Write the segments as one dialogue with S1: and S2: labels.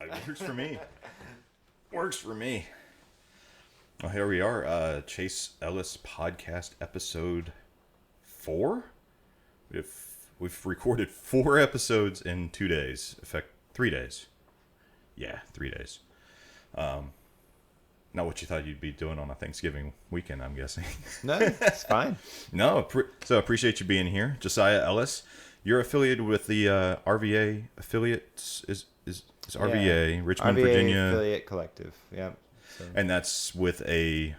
S1: It works for me. Works for me. Well, here we are. Chase Ellis podcast episode 4. We've recorded 4 episodes in 2 days. In fact, 3 days. Yeah, 3 days. Not what you thought you'd be doing on a Thanksgiving weekend, I'm guessing.
S2: No, it's fine.
S1: No, so I appreciate you being here. Josiah Ellis, you're affiliated with the RVA Affiliates, is RVA, Richmond,
S2: RVA
S1: Virginia.
S2: Affiliate Collective, yep. So.
S1: And that's with a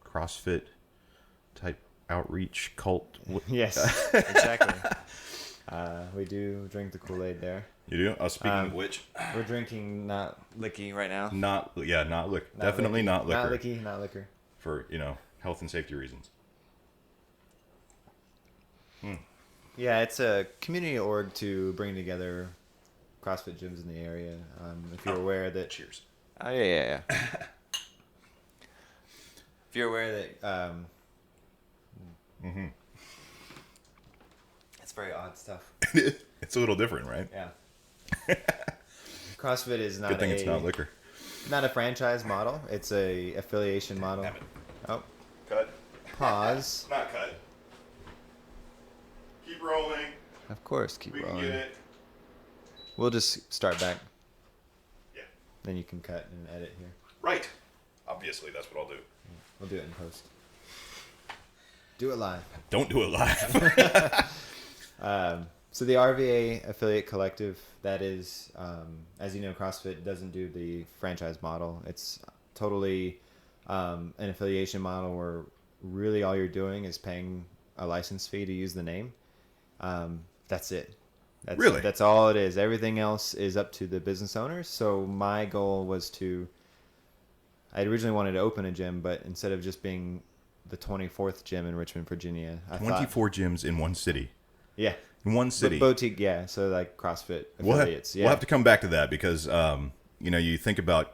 S1: CrossFit type outreach cult.
S2: Yes, exactly. We do drink the Kool-Aid there.
S1: You do? Speaking of which,
S2: we're drinking not licky right now.
S1: not liquor. Definitely
S2: licky.
S1: not liquor.
S2: Not licky, not liquor.
S1: For, health and safety reasons.
S2: Yeah, it's a community org to bring together CrossFit gyms in the area. If you're aware that...
S1: Cheers.
S2: Oh, yeah. If you're aware that... It's very odd stuff.
S1: It's a little different, right?
S2: Yeah. CrossFit is not
S1: Good thing it's not liquor.
S2: Not a franchise model. It's a affiliation model.
S1: Damn it.
S2: Oh,
S1: Cut.
S2: pause.
S1: Not cut. Keep rolling.
S2: Of course, keep
S1: We can
S2: rolling.
S1: get it.
S2: We'll just start back.
S1: Yeah.
S2: Then you can cut and edit here.
S1: Right. Obviously, that's what I'll do.
S2: We'll do it in post. Do it live.
S1: Don't do it live.
S2: So the RVA Affiliate Collective, that is, as you know, CrossFit doesn't do the franchise model. It's totally an affiliation model where really all you're doing is paying a license fee to use the name. That's it.
S1: Really?
S2: That's all it is. Everything else is up to the business owners. So my goal was I originally wanted to open a gym, but instead of just being the 24th gym in Richmond, Virginia, I
S1: 24 gyms in one city.
S2: Yeah.
S1: In one city.
S2: Boutique, yeah. So like CrossFit affiliates.
S1: We'll have to come back to that because, you think about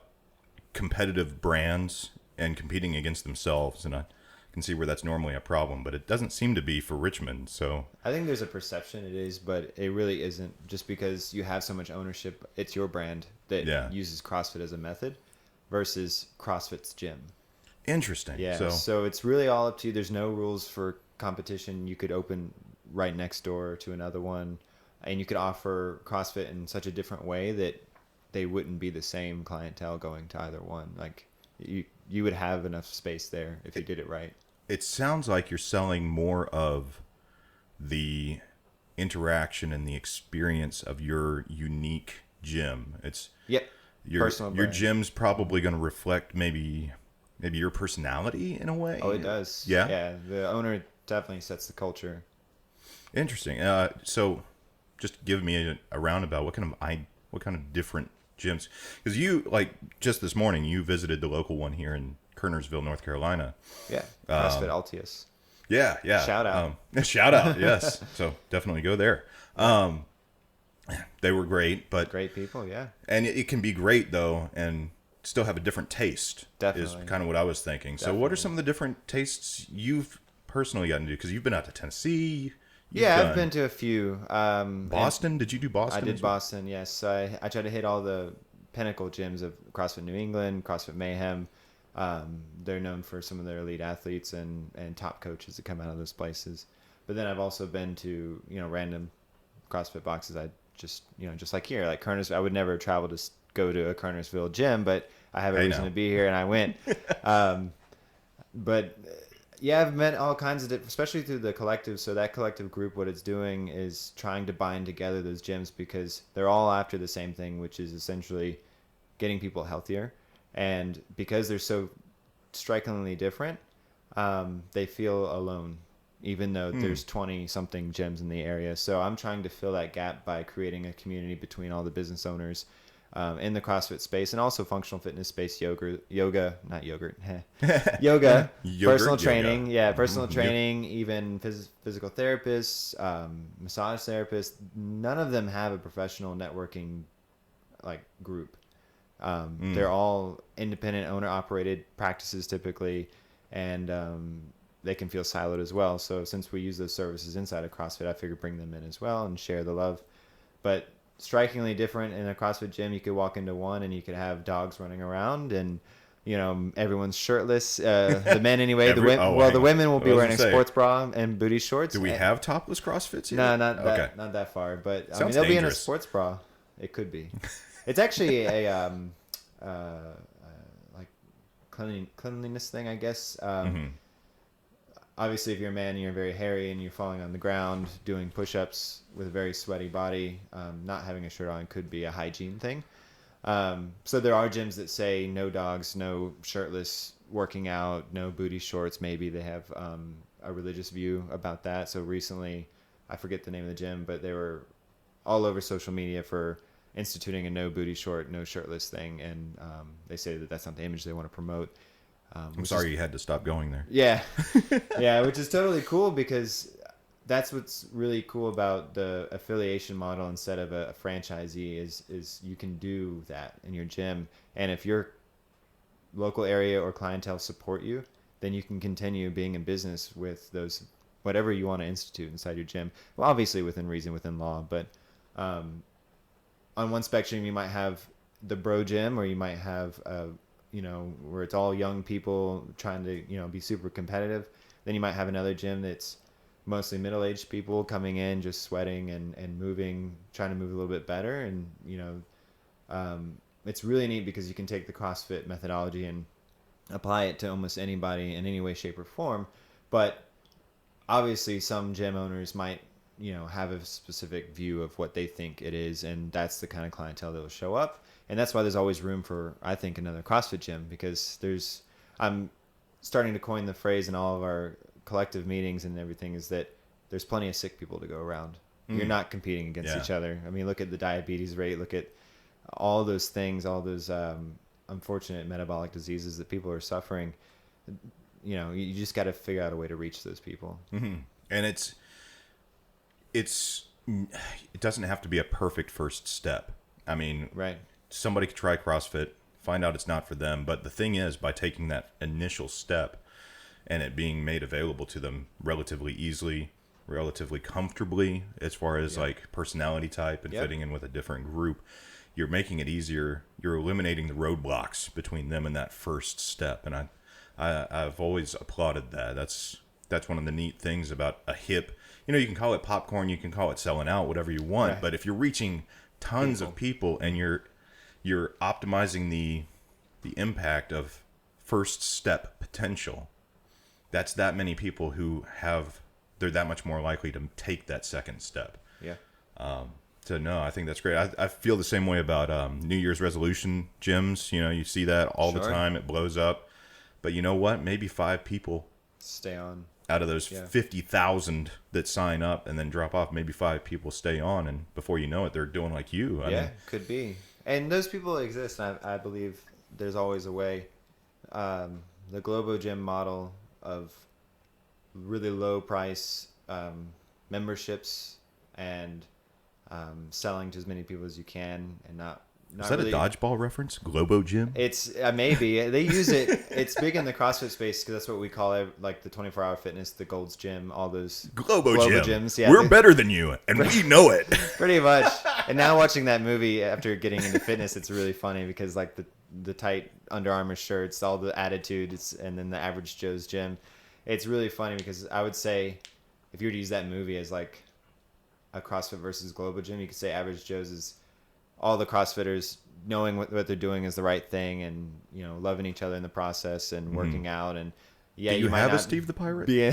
S1: competitive brands and competing against themselves, and I can see where that's normally a problem, but it doesn't seem to be for Richmond. So
S2: I think there's a perception it is, but it really isn't. Just because you have so much ownership, it's your brand that uses CrossFit as a method versus CrossFit's gym.
S1: Interesting.
S2: Yeah. So it's really all up to you. There's no rules for competition. You could open right next door to another one, and you could offer CrossFit in such a different way that they wouldn't be the same clientele going to either one. Like you would have enough space there if you did it right.
S1: It sounds like you're selling more of the interaction and the experience of your unique gym. It's your gym's probably going to reflect maybe your personality in a way.
S2: Oh, it does. Yeah. The owner definitely sets the culture.
S1: Interesting. So, just give me a roundabout. What kind of different gyms? Because just this morning, you visited the local one here in Kernersville, North Carolina.
S2: Yeah. CrossFit Altius.
S1: Yeah.
S2: Shout out.
S1: Shout out. Yes. So definitely go there. They were great, but
S2: great people. Yeah.
S1: And it can be great though, and still have a different taste.
S2: Definitely.
S1: Is kind of what I was thinking.
S2: Definitely.
S1: So, what are some of the different tastes you've personally gotten to do? Because you've been out to Tennessee.
S2: I've been to a few.
S1: Boston? Did you do Boston?
S2: I did Boston, yes. I tried to hit all the pinnacle gyms of CrossFit New England, CrossFit Mayhem. They're known for some of their elite athletes and top coaches that come out of those places. But then I've also been to, random CrossFit boxes. I just like here, like Kernersville. I would never travel to go to a Kernersville gym, but I have a reason to be here, and I went. But... yeah, I've met all kinds of especially through the collective. So that collective group, what it's doing is trying to bind together those gyms because they're all after the same thing, which is essentially getting people healthier. And because they're so strikingly different, they feel alone, even though there's 20-something gyms in the area. So I'm trying to fill that gap by creating a community between all the business owners in the CrossFit space and also functional fitness space, yoga, personal training. Yeah, personal training, even physical therapists, massage therapists. None of them have a professional networking group. They're all independent owner operated practices typically, and they can feel siloed as well. So since we use those services inside of CrossFit, I figured bring them in as well and share the love. But strikingly different in a CrossFit gym. You could walk into one and you could have dogs running around and, everyone's shirtless. The men anyway. The women will be wearing a sports bra and booty shorts.
S1: Do we have topless CrossFits yet?
S2: No, not that far. But
S1: Sounds
S2: I mean, they'll be in a
S1: dangerous.
S2: sports bra. It could be. It's actually a like cleanliness thing, I guess. Obviously, if you're a man and you're very hairy and you're falling on the ground doing push-ups with a very sweaty body, not having a shirt on could be a hygiene thing. So there are gyms that say no dogs, no shirtless working out, no booty shorts. Maybe they have a religious view about that. So recently, I forget the name of the gym, but they were all over social media for instituting a no booty short, no shirtless thing. And they say that that's not the image they want to promote.
S1: I'm sorry you had to stop going there.
S2: Yeah. Yeah, which is totally cool because that's what's really cool about the affiliation model instead of a franchisee is you can do that in your gym. And if your local area or clientele support you, then you can continue being in business with those, whatever you want to institute inside your gym. Well, obviously within reason, within law, but on one spectrum, you might have the bro gym or you might have where it's all young people trying to, be super competitive. Then you might have another gym that's mostly middle-aged people coming in, just sweating and moving, trying to move a little bit better. And, it's really neat because you can take the CrossFit methodology and apply it to almost anybody in any way, shape, or form. But obviously some gym owners might, have a specific view of what they think it is. And that's the kind of clientele that will show up. And that's why there's always room for, I think, another CrossFit gym because I'm starting to coin the phrase in all of our collective meetings and everything is that there's plenty of sick people to go around. You're not competing against each other. I mean, look at the diabetes rate, look at all those things, all those unfortunate metabolic diseases that people are suffering. You just got to figure out a way to reach those people.
S1: Mm-hmm. And it doesn't have to be a perfect first step. I mean,
S2: right.
S1: Somebody could try CrossFit, find out it's not for them. But the thing is, by taking that initial step and it being made available to them relatively easily, relatively comfortably, as far as like personality type and fitting in with a different group, you're making it easier. You're eliminating the roadblocks between them and that first step. And I've always applauded that. That's one of the neat things about a hip. You can call it popcorn, you can call it selling out, whatever you want. Right. But if you're reaching tons of people and you're optimizing the impact of first step potential, that's that many people who they're that much more likely to take that second step.
S2: Yeah.
S1: So no, I think that's great. I feel the same way about New Year's resolution gyms. You see that all the time. It blows up. But you know what? Maybe 5 people
S2: stay on.
S1: Out of those 50,000 that sign up and then drop off, maybe 5 people stay on, and before you know it, they're doing like you. I mean,
S2: could be. And those people exist, and I believe there's always a way. The Globo Gym model of really low price memberships and selling to as many people as you can, and not
S1: is that really a dodgeball reference? Globo Gym?
S2: It's maybe they use it. It's big in the CrossFit space because that's what we call it, like the 24-hour fitness, the Gold's Gym, all those
S1: Globo
S2: gyms. Yeah,
S1: we're better than you, and we know it.
S2: Pretty much. And now watching that movie after getting into fitness, it's really funny because like the tight Under Armour shirts, all the attitudes, and then the average Joe's gym. It's really funny because I would say if you were to use that movie as like a CrossFit versus Globo Gym, you could say average Joe's is all the CrossFitters knowing what they're doing is the right thing and, loving each other in the process and working out. And
S1: do you might have a Steve the Pirate?
S2: No.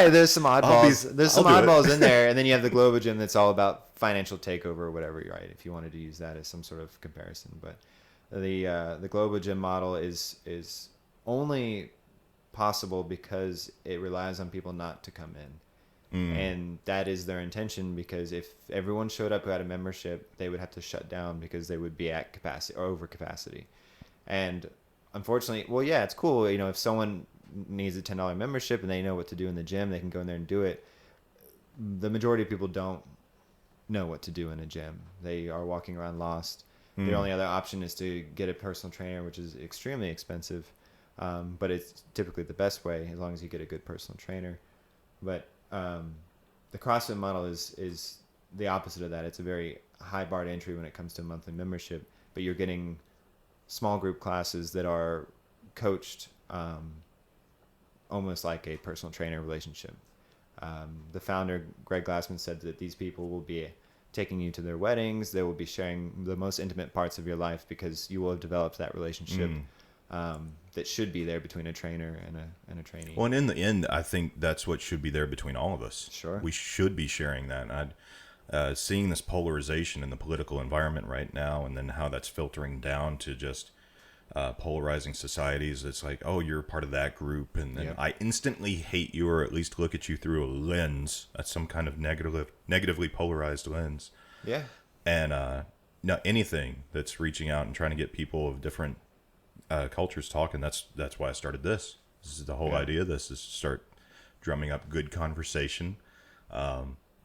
S2: There's some oddballs. There's some oddballs in there. And then you have the Globo Gym that's all about financial takeover or whatever, right? If you wanted to use that as some sort of comparison. But the Globo Gym model is only possible because it relies on people not to come in. And that is their intention, because if everyone showed up who had a membership, they would have to shut down because they would be at capacity or over capacity. And unfortunately, it's cool. If someone needs a $10 membership and they know what to do in the gym, they can go in there and do it. The majority of people don't know what to do in a gym. They are walking around lost. Their only other option is to get a personal trainer, which is extremely expensive. But it's typically the best way as long as you get a good personal trainer. But the CrossFit model is the opposite of that. It's a very high bar to entry when it comes to monthly membership, but you're getting small group classes that are coached almost like a personal trainer relationship. The founder, Greg Glassman, said that these people will be taking you to their weddings. They will be sharing the most intimate parts of your life because you will have developed that relationship that should be there between a trainer and a trainee.
S1: Well, and in the end, I think that's what should be there between all of us.
S2: Sure.
S1: We should be sharing that. Seeing this polarization in the political environment right now, and then how that's filtering down to just polarizing societies. It's like, oh, you're part of that group, and then I instantly hate you, or at least look at you through a lens, some kind of negatively polarized lens.
S2: Yeah.
S1: And no, anything that's reaching out and trying to get people of different cultures talking. That's why I started this. This is the whole idea of this, is to start drumming up good conversation,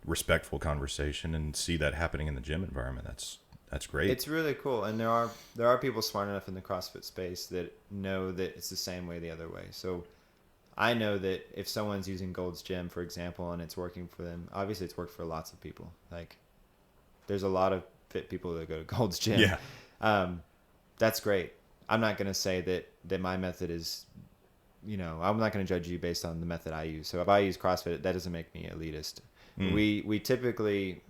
S1: respectful conversation, and see that happening in the gym environment. That's great.
S2: It's really cool, and there are people smart enough in the CrossFit space that know that it's the same way the other way. So I know that if someone's using Gold's Gym, for example, and it's working for them, obviously it's worked for lots of people. Like, there's a lot of fit people that go to Gold's Gym.
S1: Yeah.
S2: That's great. I'm not going to say that my method is, I'm not going to judge you based on the method I use. So if I use CrossFit, that doesn't make me elitist. We typically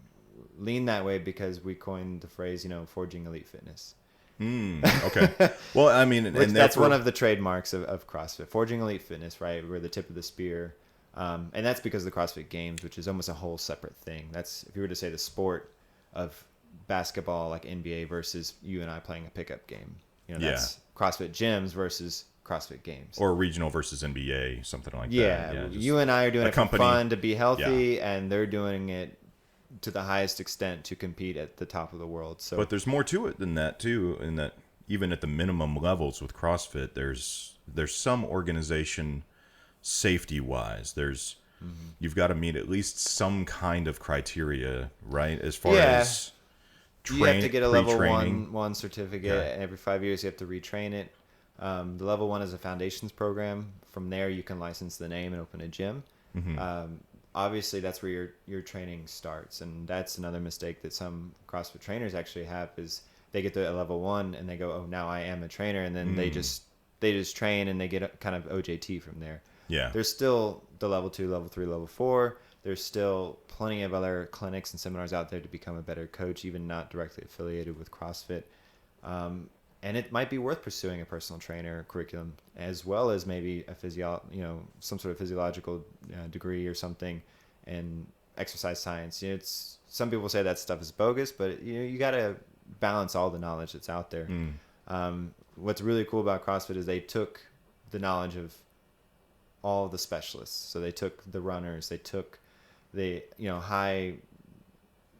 S2: lean that way because we coined the phrase, forging elite fitness.
S1: Okay. Well, I mean, and
S2: that's one of the trademarks of CrossFit, forging elite fitness, right? We're the tip of the spear. And that's because of the CrossFit Games, which is almost a whole separate thing. That's, if you were to say the sport of basketball, like NBA, versus you and I playing a pickup game. That's CrossFit gyms versus CrossFit Games.
S1: Or regional versus NBA, something like that.
S2: Yeah, you and I are doing it for fun, to be healthy, and they're doing it to the highest extent to compete at the top of the world. So,
S1: but there's more to it than that too, in that even at the minimum levels with CrossFit, there's some organization safety wise. You've got to meet at least some kind of criteria, right? As far as
S2: you have to get a level one certificate every 5 years. You have to retrain it. The level 1 is a foundations program. From there, you can license the name and open a gym. Obviously, that's where your training starts, and that's another mistake that some CrossFit trainers actually have, is they get to a level 1 and they go, "Oh, now I am a trainer," and then they just train and they get a kind of OJT from there.
S1: Yeah.
S2: There's still the level 2, level 3, level 4. There's still plenty of other clinics and seminars out there to become a better coach, even not directly affiliated with CrossFit. And it might be worth pursuing a personal trainer curriculum, as well as maybe some sort of physiological degree or something in exercise science. Some people say that stuff is bogus, but you got to balance all the knowledge that's out there. What's really cool about CrossFit is they took the knowledge of all the specialists. So they took the runners, they took the high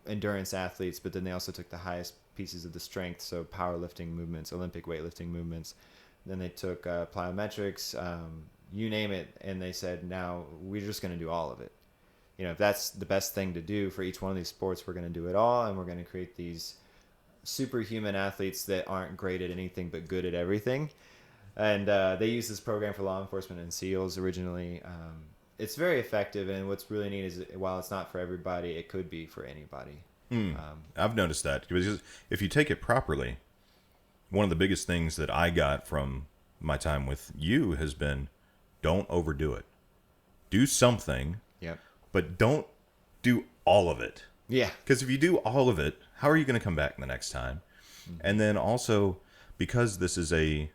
S2: endurance athletes, but then they also took the highest pieces of the strength, so powerlifting movements, Olympic weightlifting movements. Then they took plyometrics, you name it, and they said, now we're just going to do all of it. If that's the best thing to do for each one of these sports, we're going to do it all, and we're going to create these superhuman athletes that aren't great at anything but good at everything. And they used this program for law enforcement and SEALs originally. It's very effective, and what's really neat is, while it's not for everybody, it could be for anybody.
S1: I've noticed that, because if you take it properly, one of the biggest things that I got from my time with you has been, don't overdo it. Do something, but don't do all of it.
S2: Yeah.
S1: Because if you do all of it, how are you going to come back the next time? And then also, because this is a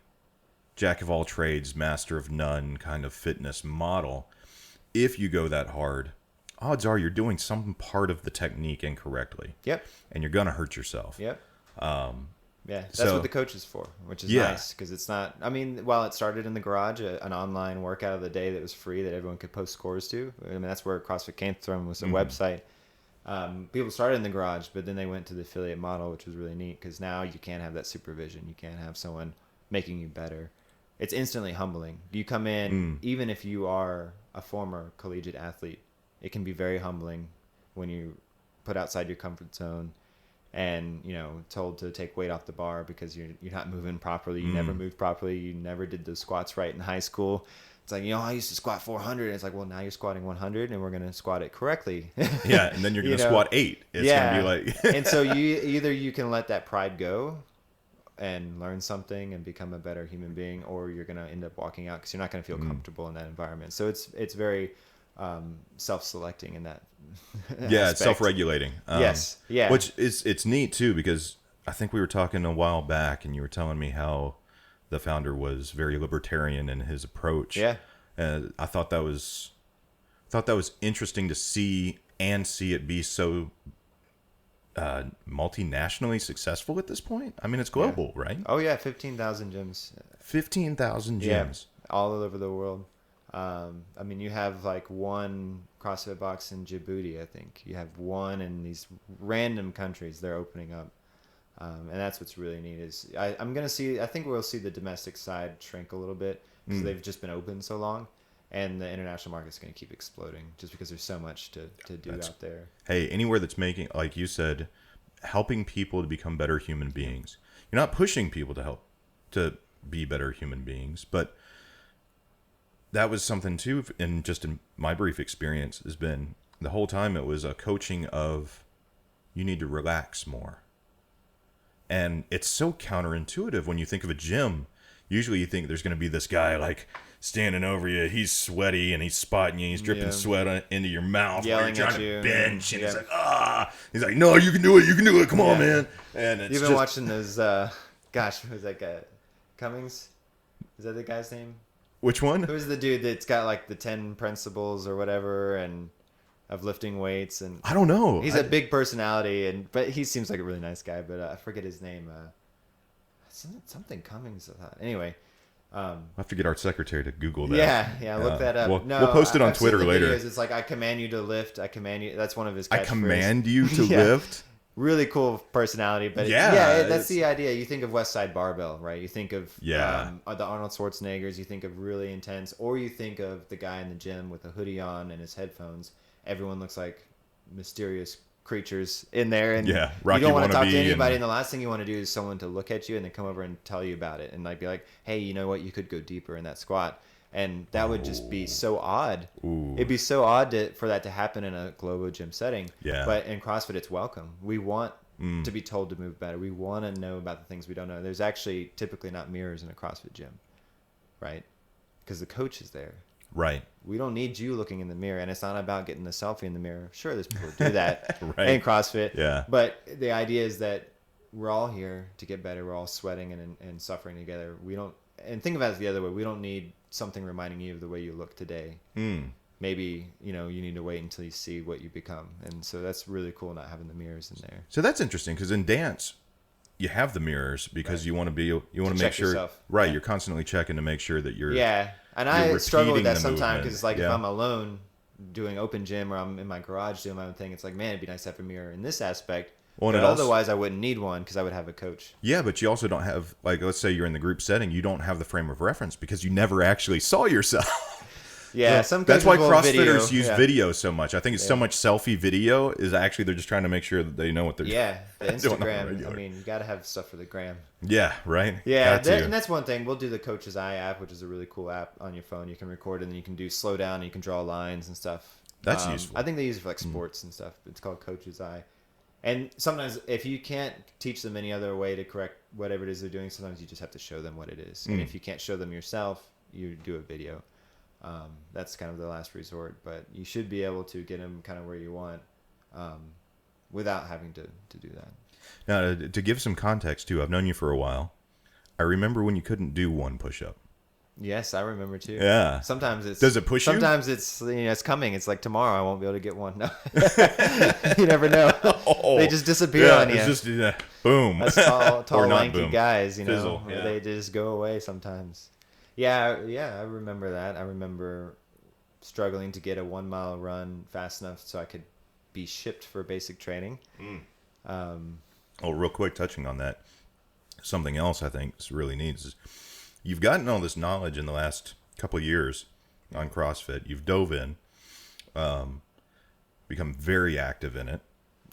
S1: jack of all trades, master of none kind of fitness model, if you go that hard, odds are you're doing some part of the technique incorrectly. Yep. And you're going to hurt yourself.
S2: Yep. That's what the coach is for, which is nice, because it's not, while it started in the garage, an online workout of the day that was free that everyone could post scores to. That's where CrossFit came from, was a website. People started in the garage, but then they went to the affiliate model, which was really neat, because now you can't have that supervision. You can't have someone making you better. It's instantly humbling. You come in, even if you are a former collegiate athlete, it can be very humbling when you put outside your comfort zone and told to take weight off the bar because you're not moving properly. You never moved properly. You never did the squats right in high school. It's like, I used to squat 400. And it's like, well, now you're squatting 100 and we're going to squat it correctly.
S1: Yeah. And then you're going to squat 8. It's going to be like,
S2: And so you can let that pride go and learn something and become a better human being, or you're going to end up walking out because you're not going to feel comfortable in that environment. So it's very self-selecting in that.
S1: Yeah. It's self-regulating.
S2: Yes. Yeah.
S1: Which it's neat too, because I think we were talking a while back and you were telling me how the founder was very libertarian in his approach.
S2: Yeah.
S1: I thought that was interesting to see it be so multinationally successful at this point. I mean, it's global, right?
S2: Oh yeah, 15,000 gyms.
S1: 15,000 gyms.
S2: Yeah, all over the world. I mean, you have like one CrossFit box in Djibouti, I think. You have one in these random countries they're opening up. And that's what's really neat is I think we'll see the domestic side shrink a little bit because they've just been open so long, and the international market's going to keep exploding just because there's so much to do out there.
S1: Hey, anywhere that's making, like you said, helping people to become better human beings. You're not pushing people to be better human beings, but that was something too, in my brief experience, has been the whole time it was a coaching of you need to relax more. And it's so counterintuitive when you think of a gym. Usually you think there's going to be this guy like standing over you. He's sweaty and he's spotting you. He's dripping sweat into your mouth.
S2: Yelling
S1: while you're
S2: at
S1: trying
S2: you.
S1: to bench. And he's like, He's like, no, you can do it. You can do it. Come on, man. And it's
S2: You've been watching those, who's that guy? Cummings? Is that the guy's name?
S1: Which one?
S2: Who's the dude that's got like the 10 principles or whatever and of lifting weights? And
S1: I don't know.
S2: He's a big personality, but he seems like a really nice guy, but I forget his name. Something Cummings. Anyway.
S1: We'll have to get our secretary to Google that.
S2: Yeah, look that up.
S1: We'll post it on Twitter later.
S2: Videos. It's like, I command you to lift. I command you. That's one of his catchphrases.
S1: I command you to lift?
S2: Really cool personality, but that's the idea. You think of West Side Barbell, right? You think of the Arnold Schwarzeneggers. You think of really intense, or you think of the guy in the gym with a hoodie on and his headphones. Everyone looks like mysterious creatures in there, and
S1: Rocky
S2: you don't want to talk to anybody.
S1: and
S2: And the last thing you want to do is someone to look at you and then come over and tell you about it, and like be like, "Hey, you know what? You could go deeper in that squat." And that would just be so odd.
S1: Ooh.
S2: It'd be so odd for that to happen in a global gym setting.
S1: Yeah.
S2: But in CrossFit, it's welcome. We want to be told to move better. We want to know about the things we don't know. There's actually typically not mirrors in a CrossFit gym, right? Because the coach is there.
S1: Right.
S2: We don't need you looking in the mirror, and it's not about getting the selfie in the mirror. Sure, there's people who do that in CrossFit.
S1: Yeah.
S2: But the idea is that we're all here to get better. We're all sweating and suffering together. We don't, and think about it the other way. We don't need something reminding you of the way you look today. Maybe, you need to wait until you see what you become. And so that's really cool, not having the mirrors in there.
S1: So that's interesting, because in dance, you have the mirrors because you want to make sure,
S2: yourself.
S1: You're constantly checking to make sure that you're,
S2: and I struggle with that
S1: the
S2: sometimes because
S1: movement.
S2: if I'm alone doing open gym or I'm in my garage doing my own thing, it's like, man, it'd be nice to have a mirror in this aspect.
S1: Well,
S2: but otherwise, I wouldn't need one because I would have a coach.
S1: Yeah, but you also don't have, like, let's say you're in the group setting, you don't have the frame of reference because you never actually saw yourself.
S2: Yeah,
S1: that's why CrossFitters use video so much. I think it's so much selfie video is actually they're just trying to make sure that they know what they're doing.
S2: Yeah, the Instagram. I mean, you got to have stuff for the gram.
S1: Yeah, right.
S2: Yeah, and that's one thing. We'll do the Coach's Eye app, which is a really cool app on your phone. You can record it, and then you can do slow down, and you can draw lines and stuff.
S1: That's useful.
S2: I think they use it for like sports and stuff. It's called Coach's Eye. And sometimes if you can't teach them any other way to correct whatever it is they're doing, sometimes you just have to show them what it is. And if you can't show them yourself, you do a video. That's kind of the last resort, but you should be able to get them kind of where you want without having to do that.
S1: Now, to give some context too, I've known you for a while. I remember when you couldn't do one push-up.
S2: Yes, I remember too.
S1: Yeah.
S2: Sometimes it's...
S1: Does it push you?
S2: Sometimes it's, it's coming. It's like tomorrow I won't be able to get one. No. You never know. They just disappear on you.
S1: It's just, boom.
S2: That's tall lanky
S1: boom.
S2: guys,
S1: Fizzle,
S2: They just go away sometimes. Yeah, I remember that. I remember struggling to get a 1 mile run fast enough so I could be shipped for basic training.
S1: Real quick, touching on that, something else I think is really neat is you've gotten all this knowledge in the last couple of years on CrossFit. You've dove in, become very active in it.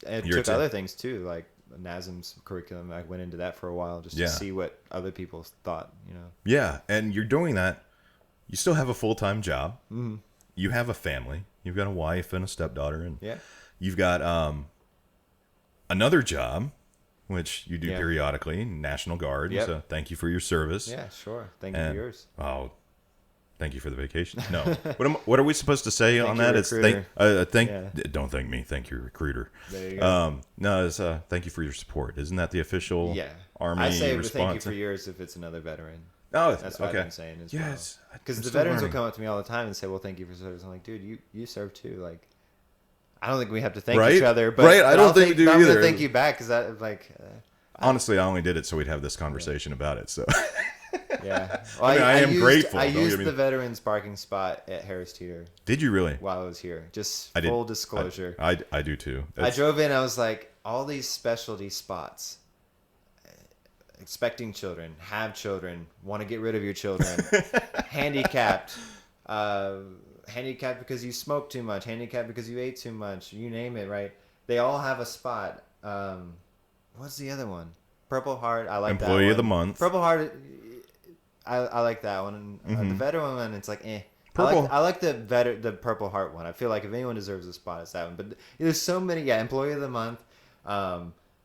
S2: It took other things too, like NASM's curriculum. I went into that for a while just to see what other people thought,
S1: Yeah, and you're doing that you still have a full-time job. You have a family. You've got a wife and a stepdaughter, and you've got another job, which you do periodically, National Guard. So thank you for your service.
S2: Yeah, sure. Thank you for yours.
S1: Oh, thank you for the vacation. No, what are we supposed to say on that? It's don't thank me. Thank your recruiter.
S2: There you go.
S1: No, it's thank you for your support. Isn't that the official Army
S2: I say
S1: response?
S2: thank you for yours if it's another veteran.
S1: Oh,
S2: that's what I've been saying as well. Because the
S1: still
S2: veterans
S1: learning.
S2: will come up to me all the time and say, well, thank you for service. I'm like, dude, you serve too. Like, I don't think we have to thank each other. But
S1: I don't think we do
S2: I'm
S1: either.
S2: going to thank you back because that, like...
S1: honestly, I only did it so we'd have this conversation about it. So
S2: yeah.
S1: Well, I am grateful.
S2: I used the veterans parking spot at Harris Teeter.
S1: Did you really?
S2: While I was here. Just full disclosure.
S1: I do too.
S2: I drove in, I was like, all these specialty spots... expecting children, have children, want to get rid of your children, handicapped because you smoke too much, handicapped because you ate too much, you name it, right? They all have a spot. What's the other one? Purple Heart, I like that one.
S1: Employee of the Month.
S2: Purple Heart, I like that one. And the veteran one, it's like, eh.
S1: Purple.
S2: I like the Purple Heart one. I feel like if anyone deserves a spot, it's that one. But there's so many, Employee of the Month,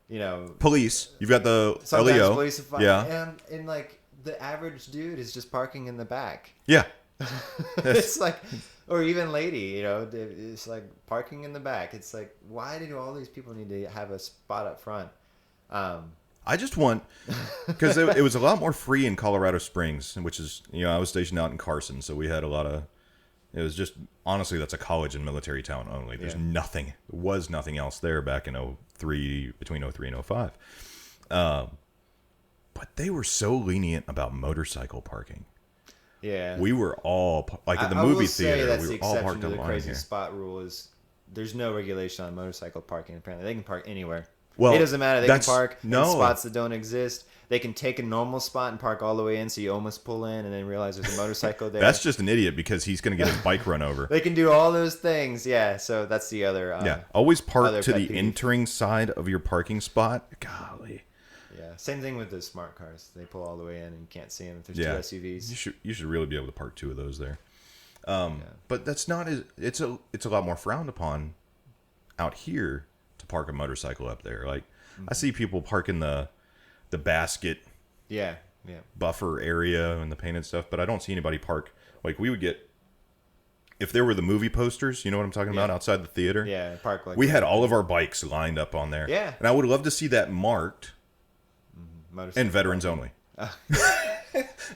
S2: you know,
S1: police. You've got the
S2: sometimes
S1: LEO.
S2: Police and like the average dude is just parking in the back.
S1: Yeah.
S2: It's like, or even lady, you know, it's like parking in the back. It's like, why do all these people need to have a spot up front?
S1: I just want, because it was a lot more free in Colorado Springs, which is, you know, I was stationed out in Carson, so we had a lot of. It was just, honestly, that's a college and military town only. There's nothing, was nothing else there back in between 03 and 05. But they were so lenient about motorcycle parking.
S2: Yeah.
S1: We were all, like at the movie theater,
S2: that's
S1: we
S2: the
S1: were all
S2: exception
S1: parked
S2: to
S1: on
S2: the
S1: line
S2: crazy
S1: here.
S2: spot rule is there's no regulation on motorcycle parking, apparently. They can park anywhere.
S1: Well,
S2: it doesn't matter. They can park in
S1: no.
S2: spots that don't exist. They can take a normal spot and park all the way in, so you almost pull in and then realize there's a motorcycle there.
S1: That's just an idiot because he's going to get his bike run over.
S2: They can do all those things. Yeah, so that's the other...
S1: always park to the
S2: peeve.
S1: entering side of your parking spot. Golly.
S2: Yeah, same thing with the smart cars. They pull all the way in and you can't see them if there's two SUVs.
S1: You should really be able to park two of those there. But that's not as... It's a lot more frowned upon out here to park a motorcycle up there. Like, I see people parking the basket buffer area and the painted stuff, but I don't see anybody park like we would get if there were the movie posters, you know what I'm talking about, outside the theater.
S2: Yeah, park like
S1: we had all of our bikes lined up on there.
S2: Yeah.
S1: And I would love to see that marked and veterans only. I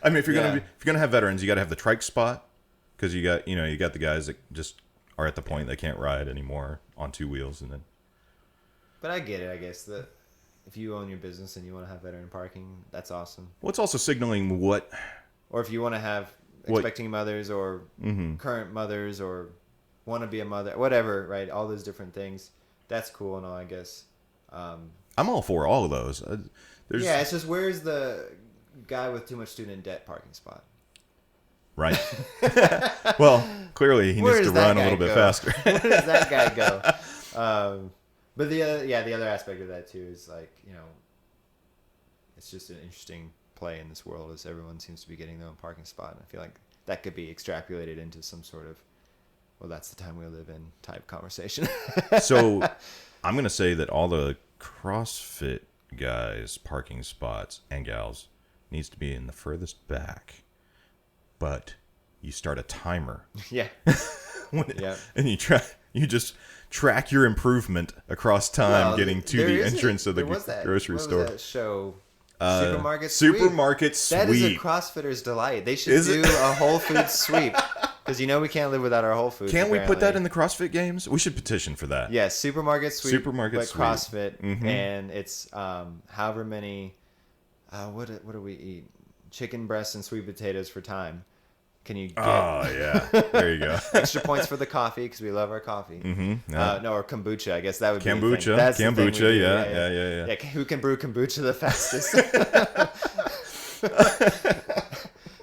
S1: mean, if you're gonna have veterans, you got to have the trike spot because you got the guys that just are at the point they can't ride anymore on two wheels, and then.
S2: But I get it. I guess that if you own your business and you want to have veteran parking, that's awesome.
S1: Well, it's also signaling what.
S2: Or if you want to have expecting mothers or current mothers or want to be a mother, whatever, right? All those different things. That's cool and all, I guess.
S1: I'm all for all of those.
S2: It's just where's the guy with too much student debt parking spot? Right.
S1: Well, clearly he needs to run a little bit faster.
S2: Where does that guy go? But the other aspect of that too is like, you know, it's just an interesting play in this world as everyone seems to be getting their own parking spot. And I feel like that could be extrapolated into some sort of, well, that's the time we live in type conversation.
S1: So I'm going to say that all the CrossFit guys' parking spots and gals needs to be in the furthest back. But you start a timer.
S2: Yeah.
S1: And you just track your improvement across time getting to the entrance of the grocery store.
S2: What was that show? Supermarket Sweep. That is a CrossFitter's delight. They should do a Whole Foods sweep. Because we can't live without our Whole Foods.
S1: Can't we put that in the CrossFit games? We should petition for that.
S2: Yeah, Supermarket Sweep.
S1: Supermarket
S2: but
S1: Sweep.
S2: CrossFit. Mm-hmm. And it's however many... what do we eat? Chicken breasts and sweet potatoes for time. Can you get...
S1: Oh, yeah. There you go.
S2: Extra points for the coffee because we love our coffee.
S1: Mm-hmm. Yeah.
S2: No, or kombucha. I guess that would be
S1: kombucha.
S2: The thing. That's
S1: kombucha,
S2: the thing
S1: yeah.
S2: Who can brew kombucha the fastest?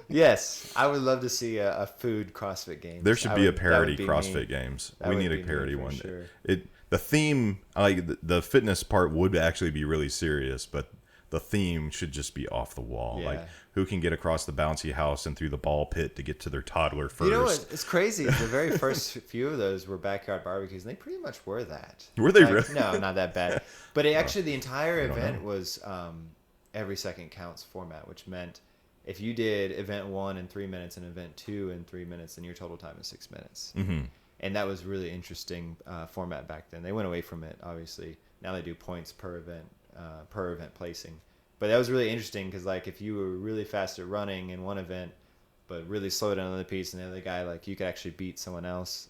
S2: Yes, I would love to see a food CrossFit game.
S1: There should be a parody CrossFit games. We need a parody one. Sure. The theme, like the fitness part, would actually be really serious, but the theme should just be off the wall.
S2: Yeah.
S1: Like, who can get across the bouncy house and through the ball pit to get to their toddler first?
S2: You know what? It's crazy. The very first few of those were backyard barbecues, and they pretty much were that.
S1: Were they really?
S2: No, not that bad. But actually, the entire
S1: I don't
S2: event
S1: know.
S2: was every second counts format, which meant if you did event 1 in 3 minutes and event 2 in 3 minutes, then your total time is 6 minutes.
S1: Mm-hmm.
S2: And that was really interesting format back then. They went away from it, obviously. Now they do points per event placing. But that was really interesting because, like, if you were really fast at running in one event, but really slow at another piece, and the other guy, like, you could actually beat someone else.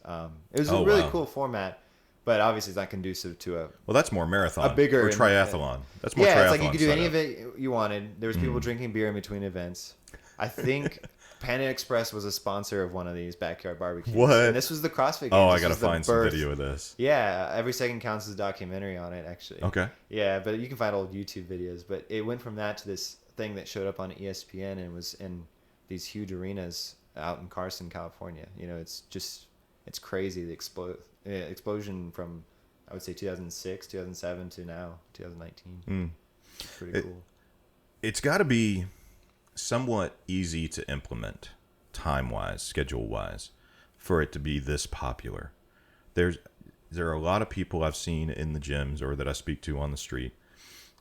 S2: It was a really cool format, but obviously it's not conducive to a
S1: Well, that's more marathon.
S2: A bigger
S1: or triathlon. That's more
S2: yeah.
S1: triathlon.
S2: It's like you could do any
S1: setup.
S2: event you wanted. There was people drinking beer in between events. I think Panda Express was a sponsor of one of these backyard barbecues.
S1: What?
S2: And this was the CrossFit game.
S1: Oh, I
S2: This
S1: gotta
S2: was the
S1: find some
S2: birth.
S1: video of this.
S2: Yeah, Every Second Counts is a documentary on it, actually.
S1: Okay.
S2: Yeah, but you can find old YouTube videos. But it went from that to this thing that showed up on ESPN and was in these huge arenas out in Carson, California. You know, it's crazy, the explosion from, I would say, 2006, 2007 to now, 2019. It's pretty cool.
S1: It's got to be somewhat easy to implement, time-wise, schedule-wise, for it to be this popular. There are a lot of people I've seen in the gyms or that I speak to on the street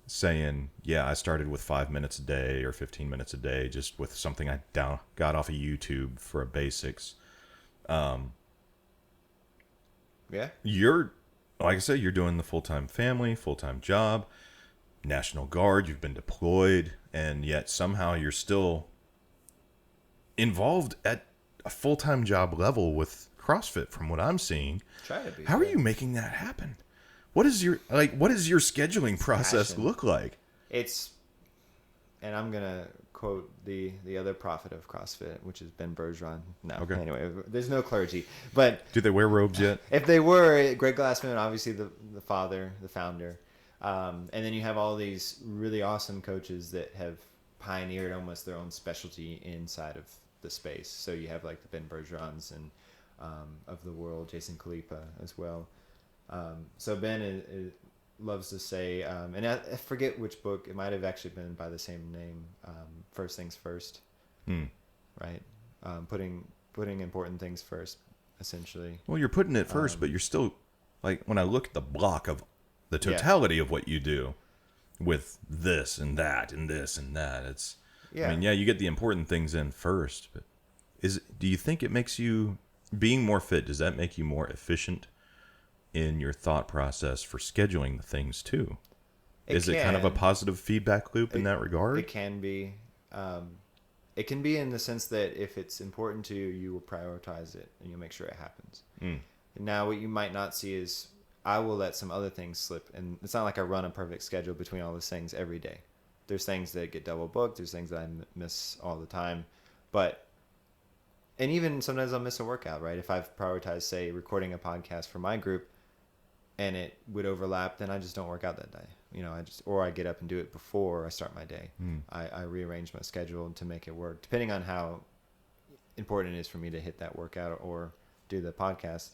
S1: saying, yeah, I started with 5 minutes a day or 15 minutes a day, just with something I got off of YouTube for a basics.
S2: Yeah.
S1: You're, like I said, you're doing the full-time family, full-time job, National Guard, you've been deployed, and yet somehow you're still involved at a full-time job level with CrossFit from what I'm seeing.
S2: Try to be.
S1: How are you making that happen? What does your scheduling process
S2: passion.
S1: look like?
S2: It's, and I'm going to quote the other prophet of CrossFit, which is Ben Bergeron. No,
S1: Okay.
S2: Anyway, there's no clergy. But
S1: Do they wear robes yet?
S2: if they were, Greg Glassman, obviously the father, the founder. And then you have all these really awesome coaches that have pioneered almost their own specialty inside of the space. So you have like the Ben Bergerons and of the world, Jason Khalipa as well. So Ben loves to say, and I forget which book, it might have actually been by the same name, First Things First, right? Putting important things first, essentially.
S1: Well, you're putting it first, but you're still, like, when I look at the block of the totality of what you do with this and that and this and that, it's,
S2: Yeah.
S1: I mean, yeah, you get the important things in first, but do you think it makes you, being more fit, does that make you more efficient in your thought process for scheduling the things too? Is it kind of a positive feedback loop in that regard?
S2: It can be. It can be in the sense that if it's important to you, you will prioritize it and you'll make sure it happens. Now, what you might not see is I will let some other things slip. And it's not like I run a perfect schedule between all those things every day. There's things that get double booked. There's things that I miss all the time. And even sometimes I'll miss a workout, right? If I've prioritized, say, recording a podcast for my group and it would overlap, then I just don't work out that day. You know, or I get up and do it before I start my day. I rearrange my schedule to make it work, depending on how important it is for me to hit that workout or do the podcast.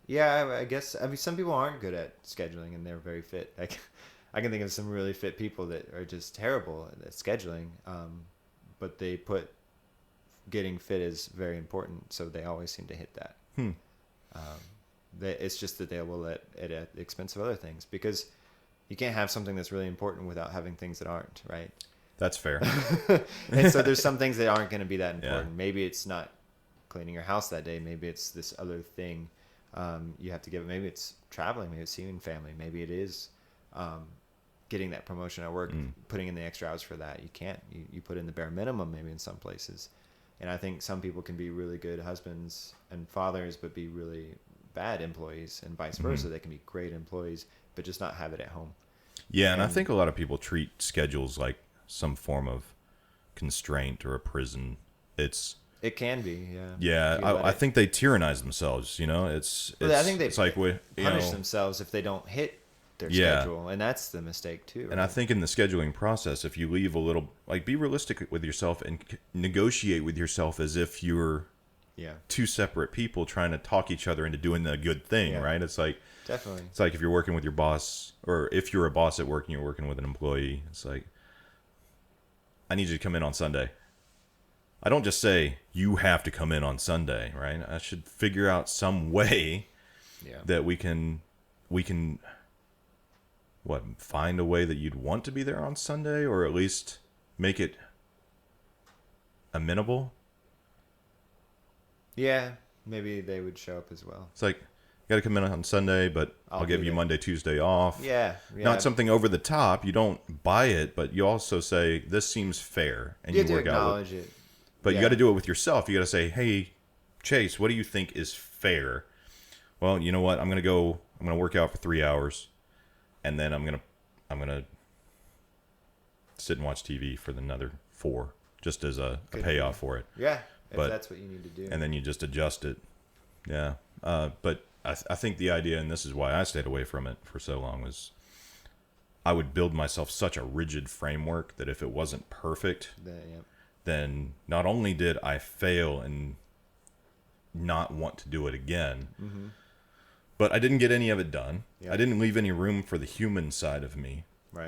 S2: Yeah, I guess. I mean, some people aren't good at scheduling and they're very fit. Like, I can think of some really fit people that are just terrible at scheduling, but they put getting fit is very important, so they always seem to hit that. It's just that they will let it at the expense of other things, because you can't have something that's really important without having things that aren't, right?
S1: That's fair.
S2: And so there's some things that aren't going to be that important.
S1: Yeah.
S2: Maybe it's not cleaning your house that day. Maybe it's this other thing you have to give. Maybe it's traveling. Maybe it's seeing family. Maybe it is getting that promotion at work, putting in the extra hours for that. You can't. You put in the bare minimum maybe in some places. And I think some people can be really good husbands and fathers, but be really bad employees, and vice versa. They can be great employees, but just not have it at home.
S1: Yeah, and I think a lot of people treat schedules like some form of constraint or a prison.
S2: It can be, yeah.
S1: Yeah, I think they tyrannize themselves. You know,
S2: I think they
S1: it's like
S2: punish themselves if they don't hit their schedule, and that's the mistake too.
S1: And I think in the scheduling process, if you leave a little, like, be realistic with yourself and negotiate with yourself as if you're two separate people trying to talk each other into doing the good thing,
S2: Yeah.
S1: right? It's like
S2: Definitely.
S1: It's like if you're working with your boss, or if you're a boss at work and you're working with an employee, it's like, I need you to come in on Sunday. I don't just say you have to come in on Sunday, right? I should figure out some way that we can find a way that you'd want to be there on Sunday, or at least make it amenable.
S2: Yeah, maybe they would show up as well.
S1: It's like, you got to come in on Sunday, but I'll give you Monday, Tuesday off.
S2: Yeah.
S1: Not something over the top. You don't buy it, but you also say, this seems fair. And
S2: you have to
S1: work
S2: acknowledge it.
S1: But you got to do it with yourself. You got to say, hey, Chase, what do you think is fair? Well, you know what? I'm going to work out for 3 hours, and then I'm going to sit and watch TV for another 4, just as a payoff for it.
S2: Yeah, if that's what you need to do.
S1: And then you just adjust it. Yeah. But I think the idea, and this is why I stayed away from it for so long, was I would build myself such a rigid framework that if it wasn't perfect, then not only did I fail and not want to do it again, but I didn't get any of it done. I didn't leave any room for the human side of me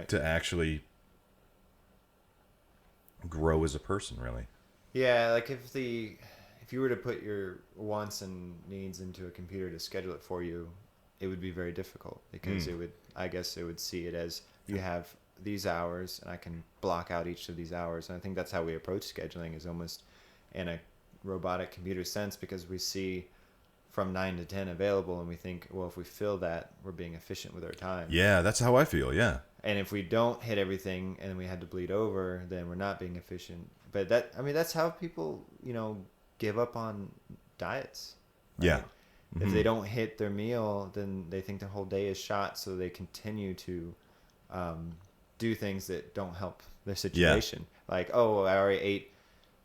S1: to actually grow as a person, really.
S2: Yeah, like if you were to put your wants and needs into a computer to schedule it for you, it would be very difficult, because it would see it as, you have these hours and I can block out each of these hours. And I think that's how we approach scheduling, is almost in a robotic computer sense, because we see from 9 to 10 available and we think, well, if we fill that, we're being efficient with our time.
S1: Yeah, that's how I feel. Yeah.
S2: And if we don't hit everything and we had to bleed over, then we're not being efficient. But that's how people, give up on diets. Right?
S1: Yeah.
S2: If they don't hit their meal, then they think their whole day is shot, so they continue to do things that don't help their situation. Like, oh, I already ate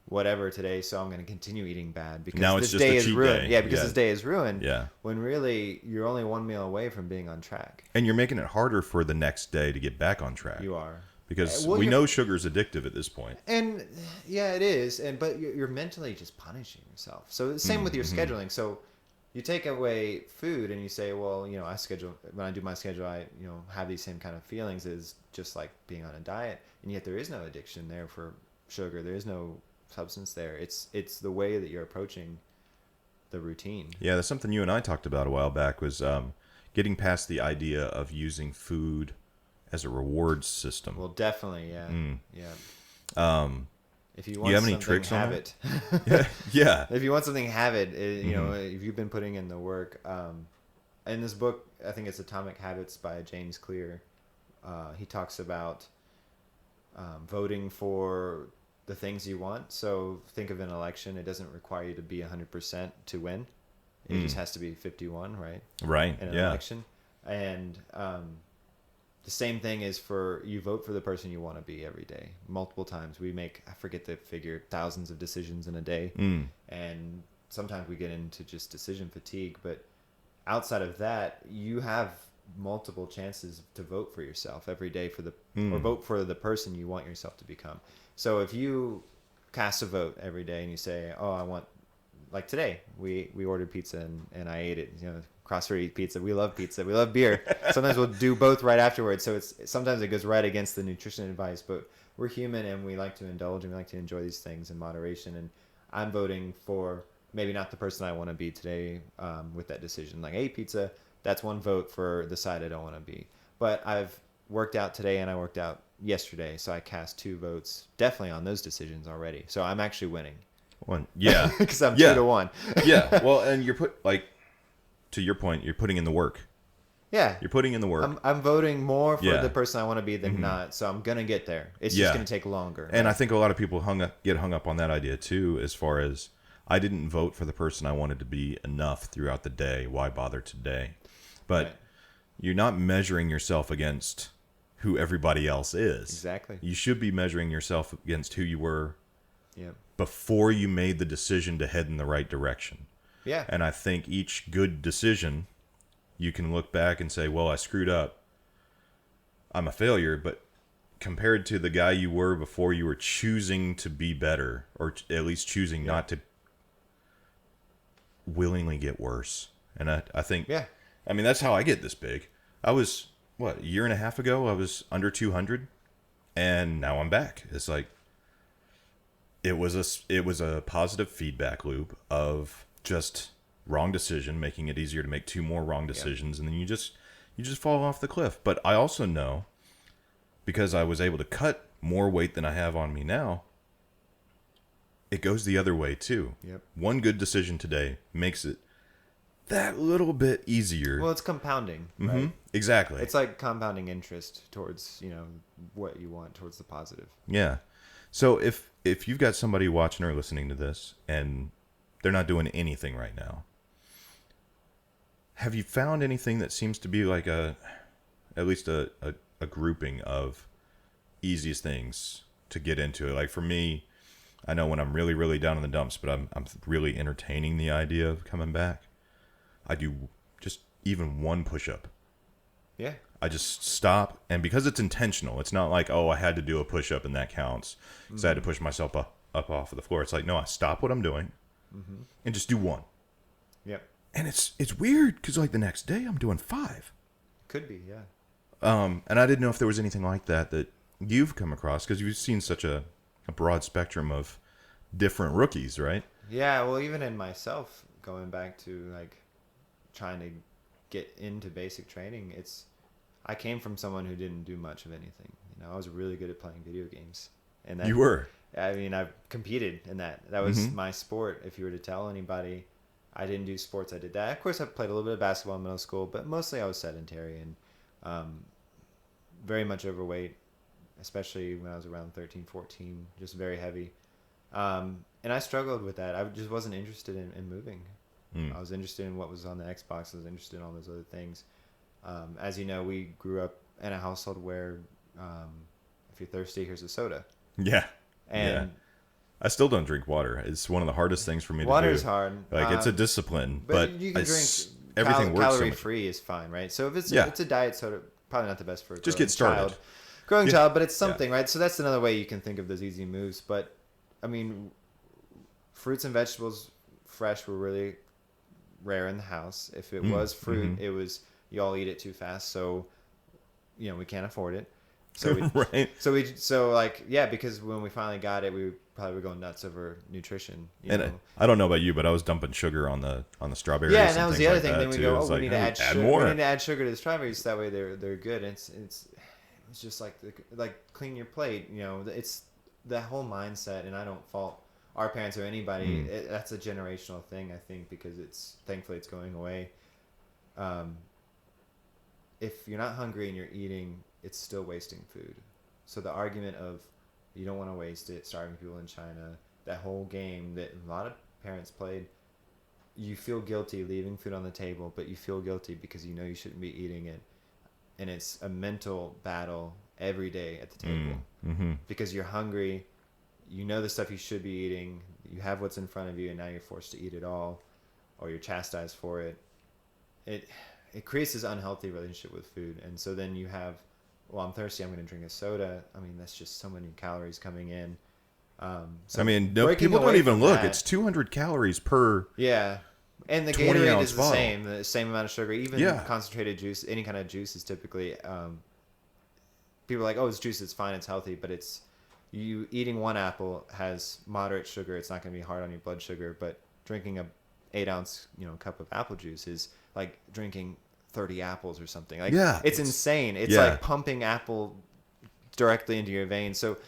S2: whatever today, so I'm going to continue eating bad because
S1: now
S2: this
S1: it's just
S2: day
S1: a
S2: is
S1: cheat
S2: ruined.
S1: day.
S2: Yeah, because this day is ruined.
S1: Yeah.
S2: When really you're only one meal away from being on track.
S1: And you're making it harder for the next day to get back on track.
S2: You are.
S1: Because we know sugar's addictive at this point.
S2: And yeah, it is. But you're mentally just punishing yourself. So same with your scheduling. So you take away food and you say, well, I schedule, when I do my schedule, I have these same kind of feelings as just like being on a diet. And yet there is no addiction there for sugar. There is no substance there. It's the way that you're approaching the routine. Yeah,
S1: that's something you and I talked about a while back, was getting past the idea of using food as a reward system.
S2: Well, definitely, yeah. If you want,
S1: you have any
S2: something,
S1: tricks
S2: have
S1: on
S2: it.
S1: Yeah.
S2: If you want something, have it. If you've been putting in the work. In this book, I think it's Atomic Habits by James Clear. He talks about voting for the things you want. So think of an election. It doesn't require you to be 100% to win. It just has to be 51, right?
S1: Right.
S2: In an election. And the same thing is for you vote for the person you want to be every day. Multiple times we make, I forget the figure, thousands of decisions in a day. And sometimes we get into just decision fatigue. But outside of that, you have multiple chances to vote for yourself every day or vote for the person you want yourself to become. So if you cast a vote every day and you say, oh, I want, like today, we ordered pizza and I ate it. CrossFit eat pizza. We love pizza. We love beer. Sometimes we'll do both right afterwards. So sometimes it goes right against the nutrition advice, but we're human and we like to indulge and we like to enjoy these things in moderation. And I'm voting for maybe not the person I want to be today with that decision. Like, hey, pizza, that's one vote for the side I don't want to be. But I've worked out today and I worked out yesterday, so I cast 2 votes definitely on those decisions already. So I'm actually winning.
S1: Yeah.
S2: Because I'm 2-1.
S1: Yeah. Well, and to your point, you're putting in the work.
S2: Yeah.
S1: You're putting in the work.
S2: I'm voting more for the person I want to be than not, so I'm going to get there. It's just going to take longer.
S1: And I think a lot of people get hung up on that idea too, as far as, I didn't vote for the person I wanted to be enough throughout the day. Why bother today? But you're not measuring yourself against who everybody else is.
S2: Exactly.
S1: You should be measuring yourself against who you were before you made the decision to head in the right direction.
S2: Yeah.
S1: And I think each good decision, you can look back and say, well, I screwed up. I'm a failure. But compared to the guy you were before you were choosing to be better, or at least choosing not to willingly get worse. And I think,
S2: Yeah.
S1: I mean, that's how I get this big. I was, what, a year and a half ago, I was under 200, and now I'm back. It's like, it was a positive feedback loop of just wrong decision, making it easier to make two more wrong decisions, and then you just fall off the cliff. But I also know, because I was able to cut more weight than I have on me now, it goes the other way too.
S2: Yep.
S1: One good decision today makes it that little bit easier.
S2: Well, it's compounding, right?
S1: Exactly.
S2: It's like compounding interest towards, what you want, towards the positive.
S1: Yeah. So if you've got somebody watching or listening to this and they're not doing anything right now, have you found anything that seems to be like at least a grouping of easiest things to get into? Like for me, I know when I'm really, really down in the dumps, but I'm really entertaining the idea of coming back, I do just even one push-up.
S2: Yeah.
S1: I just stop, and because it's intentional, it's not like, oh, I had to do a push-up and that counts, because I had to push myself up off of the floor. It's like, no, I stop what I'm doing and just do one.
S2: Yep.
S1: And it's weird, because like the next day I'm doing 5.
S2: Could be, yeah.
S1: And I didn't know if there was anything like that you've come across, because you've seen such a broad spectrum of different rookies, right?
S2: Yeah, well, even in myself, going back to like trying to get into basic training, I came from someone who didn't do much of anything. I was really good at playing video games. And
S1: You were.
S2: I mean, I've competed in that. That was my sport. If you were to tell anybody, I didn't do sports, I did that. Of course, I played a little bit of basketball in middle school, but mostly I was sedentary and very much overweight, especially when I was around 13, 14, just very heavy. And I struggled with that. I just wasn't interested in moving. I was interested in what was on the Xbox. I was interested in all those other things. As you know, we grew up in a household where if you're thirsty, here's a soda.
S1: Yeah.
S2: And
S1: I still don't drink water. It's one of the hardest things for me to do.
S2: Water's hard.
S1: Like, it's a discipline, but
S2: you can drink
S1: everything works
S2: calorie free is fine, right? So if it's a diet soda, probably not the best for a
S1: just get started.
S2: Growing child, but it's something, right? So that's another way you can think of those easy moves. But I mean, fruits and vegetables fresh were really rare in the house. If it was fruit, it was you all eat it too fast, so we can't afford it. So
S1: right.
S2: Because when we finally got it, we probably were going nuts over nutrition.
S1: I don't know about you, but I was dumping sugar on the strawberries.
S2: Yeah, and that was the other thing. Then we go,
S1: we
S2: need to add sugar.
S1: More.
S2: We need to add sugar to the strawberries. That way they're good. It's just like clean your plate. It's the whole mindset, and I don't fault our parents or anybody. That's a generational thing, I think, because thankfully it's going away. If you're not hungry and you're eating, it's still wasting food. So the argument of you don't want to waste it, starving people in China, that whole game that a lot of parents played, you feel guilty leaving food on the table, but you feel guilty because you know you shouldn't be eating it. And it's a mental battle every day at the table because you're hungry, you know the stuff you should be eating, you have what's in front of you, and now you're forced to eat it all, or you're chastised for it. It creates this unhealthy relationship with food. And so then you have, well, I'm thirsty, I'm going to drink a soda. I mean, that's just so many calories coming in.
S1: People don't even look. It's 200 calories per.
S2: Yeah. And the Gatorade is
S1: bottle.
S2: the same amount of sugar. Even concentrated juice, any kind of juice is typically, people are like, oh, it's juice, it's fine, it's healthy. But you eating one apple has moderate sugar. It's not going to be hard on your blood sugar. But drinking a 8-ounce, cup of apple juice is like drinking 30 apples or something. Like, it's insane. It's like pumping apple directly into your veins. So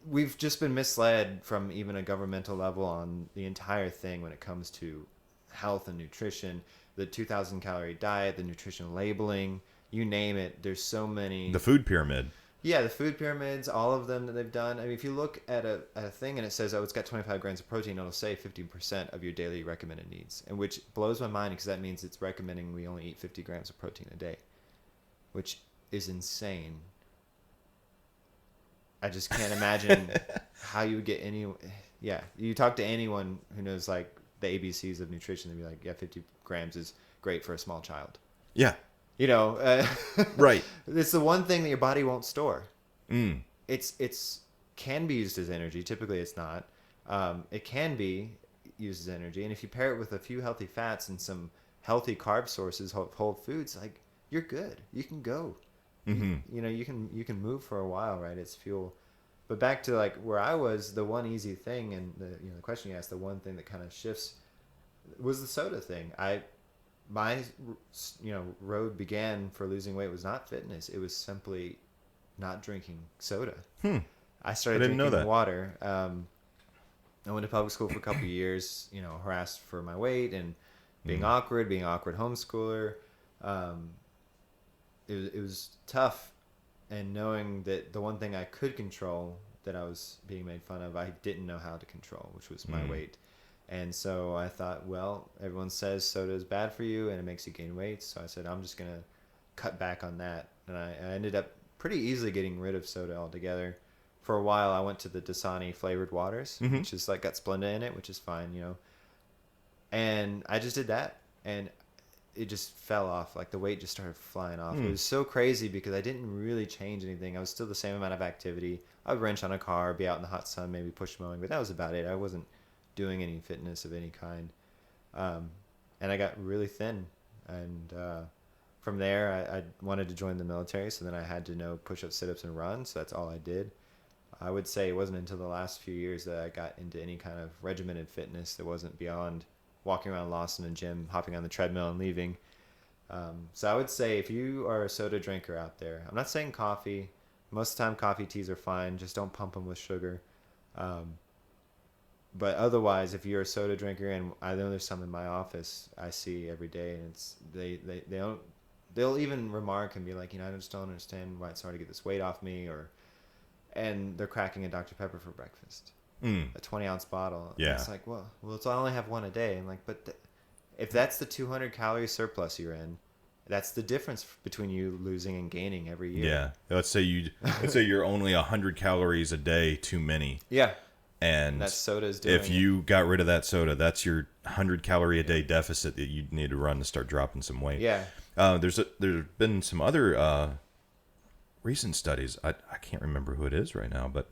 S2: we've just been misled from even a governmental level on the entire thing when it comes to health and nutrition, the 2,000 calorie diet, the nutrition labeling, you name it. There's so many.
S1: The food pyramid.
S2: Yeah, the food pyramids, all of them that they've done. I mean, if you look at a thing and it says, oh, it's got 25 grams of protein, it'll say 50% of your daily recommended needs, and which blows my mind because that means it's recommending we only eat 50 grams of protein a day, which is insane. I just can't imagine how you would get any. Yeah, you talk to anyone who knows like the ABCs of nutrition, they'd be like, yeah, 50 grams is great for a small child.
S1: Yeah.
S2: Right. It's the one thing that your body won't store. It's can be used as energy. Typically, it's not. It can be. uses energy, and if you pair it with a few healthy fats and some healthy carb sources, whole foods, like you're good. You can go. You know, you can move for a while, right? It's fuel. But back to like where I was, the one easy thing, and the question you asked, the one thing that kind of shifts was the soda thing. My road began for losing weight was not fitness. It was simply not drinking soda. I started drinking water. I went to public school for a couple of years, harassed for my weight and being awkward homeschooler. It was tough, and knowing that the one thing I could control that I was being made fun of, I didn't know how to control, which was my weight. And so I thought, well, everyone says soda is bad for you and it makes you gain weight. So I said, I'm just going to cut back on that. And I ended up pretty easily getting rid of soda altogether. For a while, I went to the Dasani flavored waters, which is like got Splenda in it, which is fine, And I just did that. And it just fell off. Like the weight just started flying off. It was so crazy because I didn't really change anything. I was still the same amount of activity. I would wrench on a car, be out in the hot sun, maybe push mowing, but that was about it. I wasn't doing any fitness of any kind. And I got really thin. And from there, I wanted to join the military. So then I had to know push-ups, sit-ups, and run. So that's all I did. I would say it wasn't until the last few years that I got into any kind of regimented fitness that wasn't beyond walking around Lawson and gym, hopping on the treadmill and leaving. So I would say if you are a soda drinker out there, I'm not saying coffee. Most of the time coffee teas are fine. Just don't pump them with sugar. But otherwise, if you're a soda drinker, and I know there's some in my office I see every day, and it's they'll even remark and be like, I just don't understand why it's hard to get this weight off me, and they're cracking a Dr. Pepper for breakfast, a 20-ounce bottle.
S1: Yeah,
S2: it's like, well, it's I only have one a day. I'm like, but if that's the 200 calorie surplus you're in, that's the difference between you losing and gaining every year.
S1: Yeah, let's say you're only 100 calories a day too many.
S2: Yeah.
S1: And
S2: that soda is doing
S1: if you got rid of that soda, that's your 100 calorie a day deficit that you need to run to start dropping some weight.
S2: Yeah.
S1: There's been some other recent studies. I can't remember who it is right now, but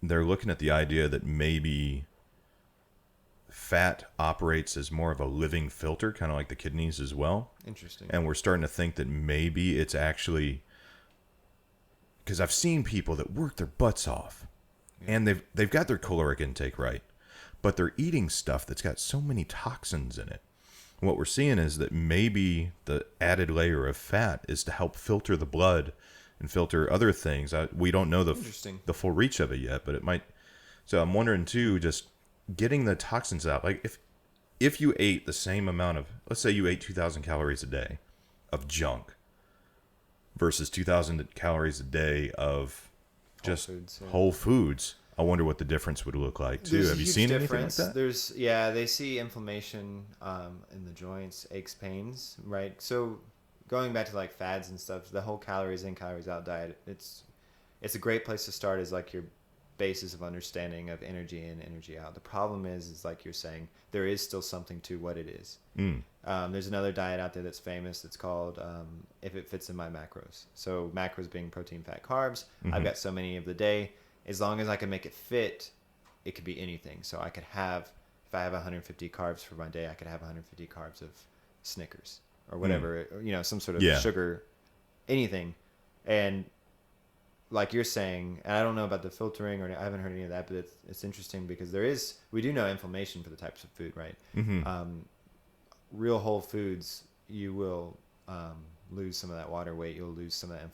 S1: they're looking at the idea that maybe fat operates as more of a living filter, kind of like the kidneys as well.
S2: Interesting.
S1: And we're starting to think that maybe it's actually, because I've seen people that work their butts off. And they've got their caloric intake right, but they're eating stuff that's got so many toxins in it. And what we're seeing is that maybe the added layer of fat is to help filter the blood and filter other things. We don't know the full reach of it yet, but it might. So I'm wondering too, just getting the toxins out. Like if you ate the same amount of, let's say you ate 2,000 calories a day of junk versus 2,000 calories a day of just whole foods. I wonder what the difference would look like too. Have you seen anything like that?
S2: They see inflammation in the joints, aches, pains, right? So going back to like fads and stuff, the whole calories in, calories out diet, it's a great place to start as like your basis of understanding of energy in, energy out. The problem is like you're saying, there is still something to what it is. There's another diet out there that's famous. It's called If It Fits in My Macros. So macros being protein, fat, carbs. I've got so many of the day. As long as I can make it fit, it could be anything. So I could have, if I have 150 carbs for my day, I could have 150 carbs of Snickers or whatever, some sort of sugar, anything. And like you're saying, and I don't know about the filtering, or I haven't heard any of that, but it's interesting because we do know inflammation for the types of food, right? Real whole foods, you will lose some of that water weight. You'll lose some of that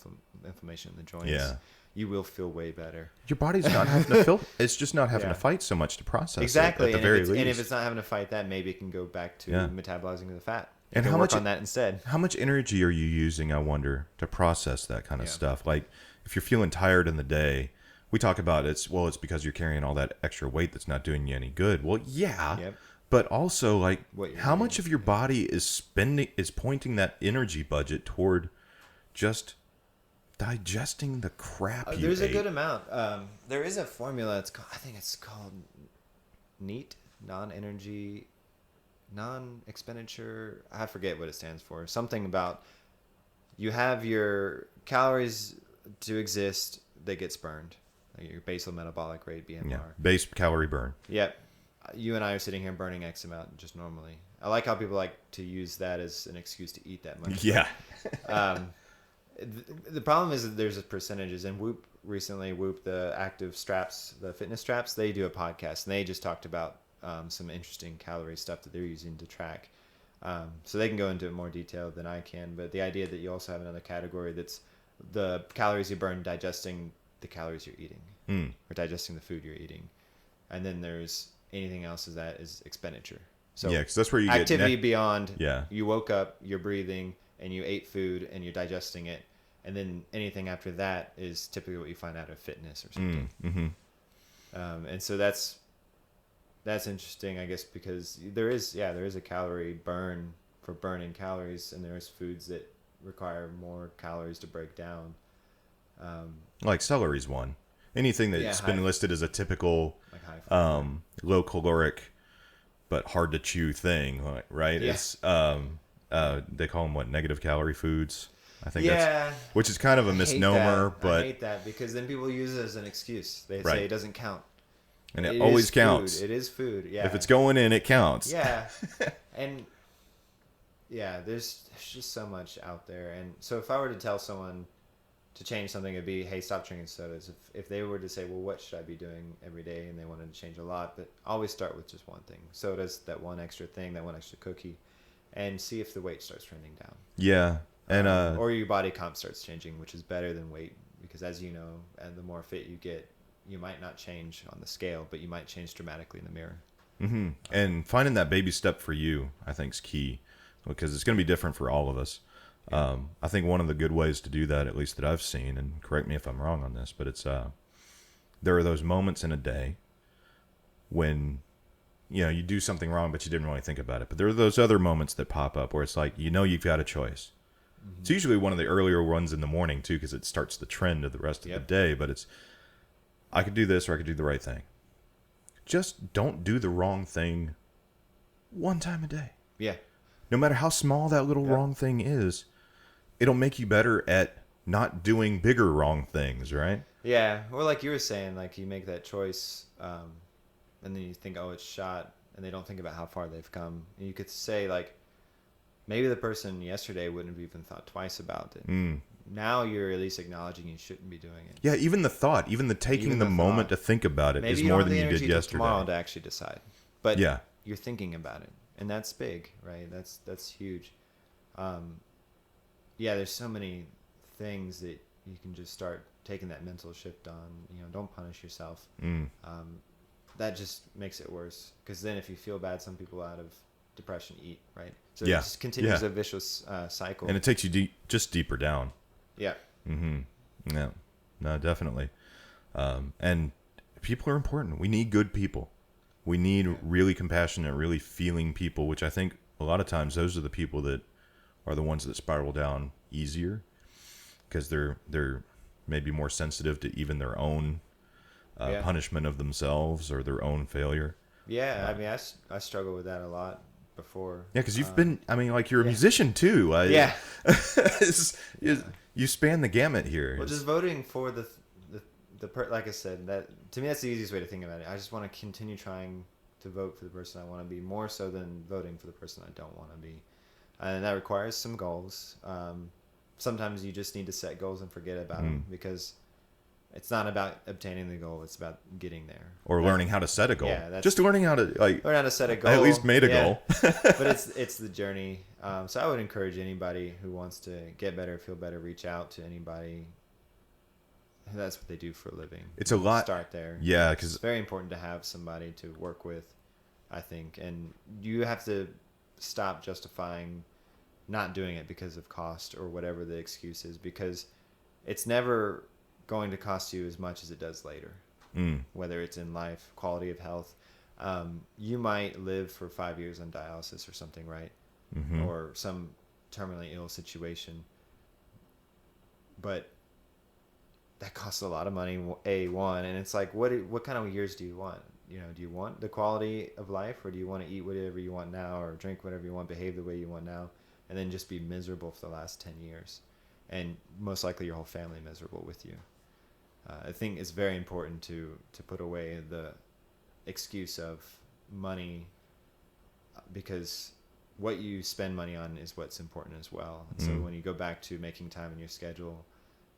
S2: inflammation in the joints. Yeah. You will feel way better.
S1: Your body's not having to filter. It's just not having to fight so much to process
S2: exactly.
S1: it at the very least.
S2: And if it's not having to fight that, maybe it can go back to metabolizing the fat.
S1: And how much
S2: on that instead?
S1: How much energy are you using, I wonder, to process that kind of stuff? Like if you're feeling tired in the day, we talk about it's because you're carrying all that extra weight that's not doing you any good. Well, yeah. Yep. But also, like, how much of your body is pointing that energy budget toward just digesting the crap you
S2: There's
S1: ate?
S2: a good amount. There is a formula. I think it's called NEAT, non-expenditure. I forget what it stands for. Something about you have your calories to exist that gets burned. Like your basal metabolic rate, BMR.
S1: Yeah, base calorie burn.
S2: Yep. you and I are sitting here burning X amount just normally. I like how people like to use that as an excuse to eat that much.
S1: Yeah.
S2: The problem is that there's percentages, and Whoop, the active straps, the fitness straps, they do a podcast, and they just talked about some interesting calorie stuff that they're using to track. So they can go into it more detail than I can, but the idea that you also have another category that's the calories you burn digesting the calories you're eating, or digesting the food you're eating. And then there's anything else is expenditure. So
S1: yeah, because that's where you
S2: activity
S1: get
S2: beyond.
S1: Yeah.
S2: You woke up, you're breathing, and you ate food, and you're digesting it, and then anything after that is typically what you find out of fitness or something. And so that's interesting, I guess, because there is a calorie burn for burning calories, and there's foods that require more calories to break down.
S1: Like celery's one. Anything that's been listed as a typical low caloric but hard to chew thing, right?
S2: Yeah.
S1: It's they call them negative calorie foods. I think which is kind of a misnomer, but
S2: I hate that because then people use it as an excuse. They
S1: Right.
S2: say it doesn't count.
S1: And it always counts.
S2: Food. It is food. Yeah.
S1: If it's going in, it counts.
S2: Yeah. And there's just so much out there. And so if I were to tell someone to change something, it'd be, hey, stop drinking sodas. If they were to say, well, what should I be doing every day? And they wanted to change a lot, but always start with just one thing. Sodas, that one extra thing, that one extra cookie, and see if the weight starts trending down.
S1: Yeah. And
S2: or your body comp starts changing, which is better than weight, because as you know, and the more fit you get, you might not change on the scale, but you might change dramatically in the mirror.
S1: Mm-hmm. And finding that baby step for you, I think, is key, because it's going to be different for all of us. Yeah. I think one of the good ways to do that, at least that I've seen, and correct me if I'm wrong on this, but it's there are those moments in a day when you do something wrong, but you didn't really think about it. But there are those other moments that pop up where it's like, you've got a choice. Mm-hmm. It's usually one of the earlier ones in the morning too, because it starts the trend of the rest of the day. But it's, I could do this or I could do the right thing. Just don't do the wrong thing one time a day.
S2: Yeah.
S1: No matter how small that little wrong thing is, it'll make you better at not doing bigger wrong things, right?
S2: Yeah. Or like you were saying, like you make that choice, and then you think, oh, it's shot, and they don't think about how far they've come. And you could say, like, maybe the person yesterday wouldn't have even thought twice about it. Now you're at least acknowledging you shouldn't be doing it.
S1: Yeah, even the thought, even the taking the moment to think about it is more than you did yesterday.
S2: Tomorrow to actually decide, but you're thinking about it, and that's big, right? That's huge. There's so many things that you can just start taking that mental shift on. Don't punish yourself. That just makes it worse, because then if you feel bad, some people out of depression eat, right? So it just continues a vicious cycle,
S1: and it takes you just deeper down.
S2: Yeah.
S1: Yeah. No, definitely. And people are important. We need good people. We need really compassionate, really feeling people, which I think a lot of times those are the people that are the ones that spiral down easier, because they're maybe more sensitive to even their own punishment of themselves or their own failure.
S2: Yeah, I mean, I struggle with that a lot before.
S1: Yeah, because you've been, you're a musician too. You span the gamut here.
S2: Well, just voting for the like I said, that to me that's the easiest way to think about it. I just want to continue trying to vote for the person I want to be, more so than voting for the person I don't want to be, and that requires some goals. Sometimes you just need to set goals and forget about them, because it's not about obtaining the goal; it's about getting there.
S1: Or learning how to set a goal.
S2: Yeah,
S1: just learning how to
S2: learn how to set a goal.
S1: I at least made a goal.
S2: But it's the journey. So I would encourage anybody who wants to get better, feel better, reach out to anybody. That's what they do for a living.
S1: It's a lot.
S2: Start there.
S1: Yeah, because
S2: it's very important to have somebody to work with, I think, and you have to stop justifying not doing it because of cost or whatever the excuse is, because it's never going to cost you as much as it does later. Whether it's in life, quality of health. You might live for 5 years on dialysis or something, right? Mm-hmm. Or some terminally ill situation. But that costs a lot of money, and it's like, what kind of years do you want? Do you want the quality of life, or do you want to eat whatever you want now, or drink whatever you want, behave the way you want now, and then just be miserable for the last 10 years? And most likely your whole family miserable with you. I think it's very important to put away the excuse of money because what you spend money on is what's important as well. And so when you go back to making time in your schedule,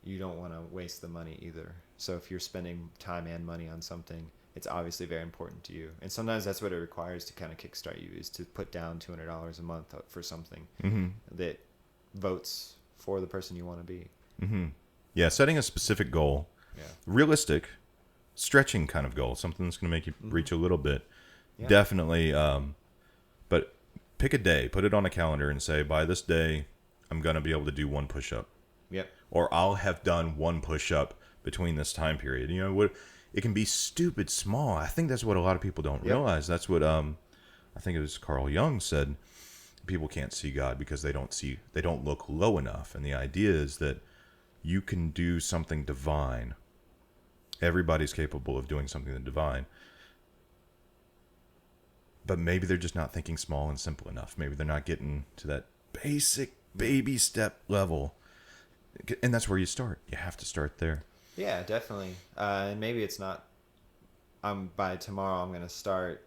S2: you don't want to waste the money either. So if you're spending time and money on something, it's obviously very important to you. And sometimes that's what it requires to kind of kickstart you, is to put down $200 a month for something that votes for the person you want to be.
S1: Yeah, setting a specific goal, realistic, stretching kind of goal, something that's going to make you reach a little bit. Yeah. Definitely. But pick a day, put it on a calendar and say, by this day, I'm going to be able to do one push-up.
S2: Yep.
S1: Or I'll have done one push-up between this time period. You know, what it can be stupid small. I think that's what a lot of people don't realize. That's what I think it was Carl Jung said. People can't see God because they don't look low enough. And the idea is that you can do something divine. Everybody's capable of doing something divine. But maybe they're just not thinking small and simple enough. Maybe they're not getting to that basic baby step level. And that's where you start. You have to start there.
S2: Yeah, definitely. And maybe it's not, by tomorrow I'm going to start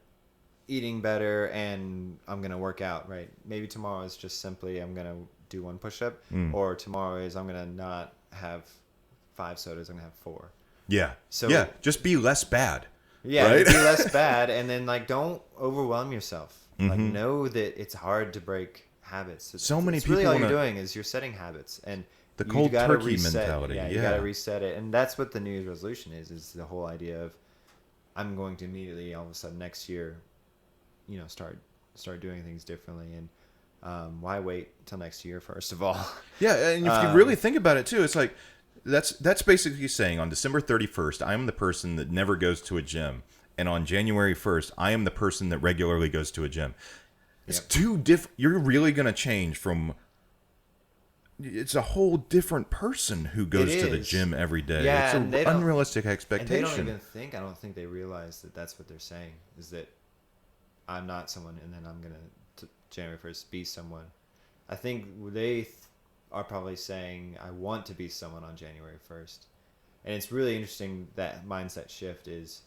S2: eating better and I'm going to work out, right? Maybe tomorrow is just simply I'm going to do one push-up. Or tomorrow is I'm going to not have 5 sodas, I'm going to have 4. Yeah. So yeah, just be less bad. Yeah, right? Be less bad. And then don't overwhelm yourself. Know that it's hard to break habits. So many people really all you're doing is you're setting habits. And the cold turkey mentality. Yeah, you got to reset it. And that's what the New Year's resolution is the whole idea of I'm going to immediately, all of a sudden next year, start doing things differently. And why wait till next year, first of all? Yeah, and if you really think about it too, it's like that's basically saying on December 31st, I am the person that never goes to a gym. And on January 1st, I am the person that regularly goes to a gym. It's two different. You're really going to change from... It's a whole different person who goes to the gym every day. Yeah, it's an unrealistic expectation. And they don't even think, I don't think they realize that that's what they're saying, is that I'm not someone and then I'm going to January 1st be someone. I think they are probably saying, I want to be someone on January 1st. And it's really interesting, that mindset shift is,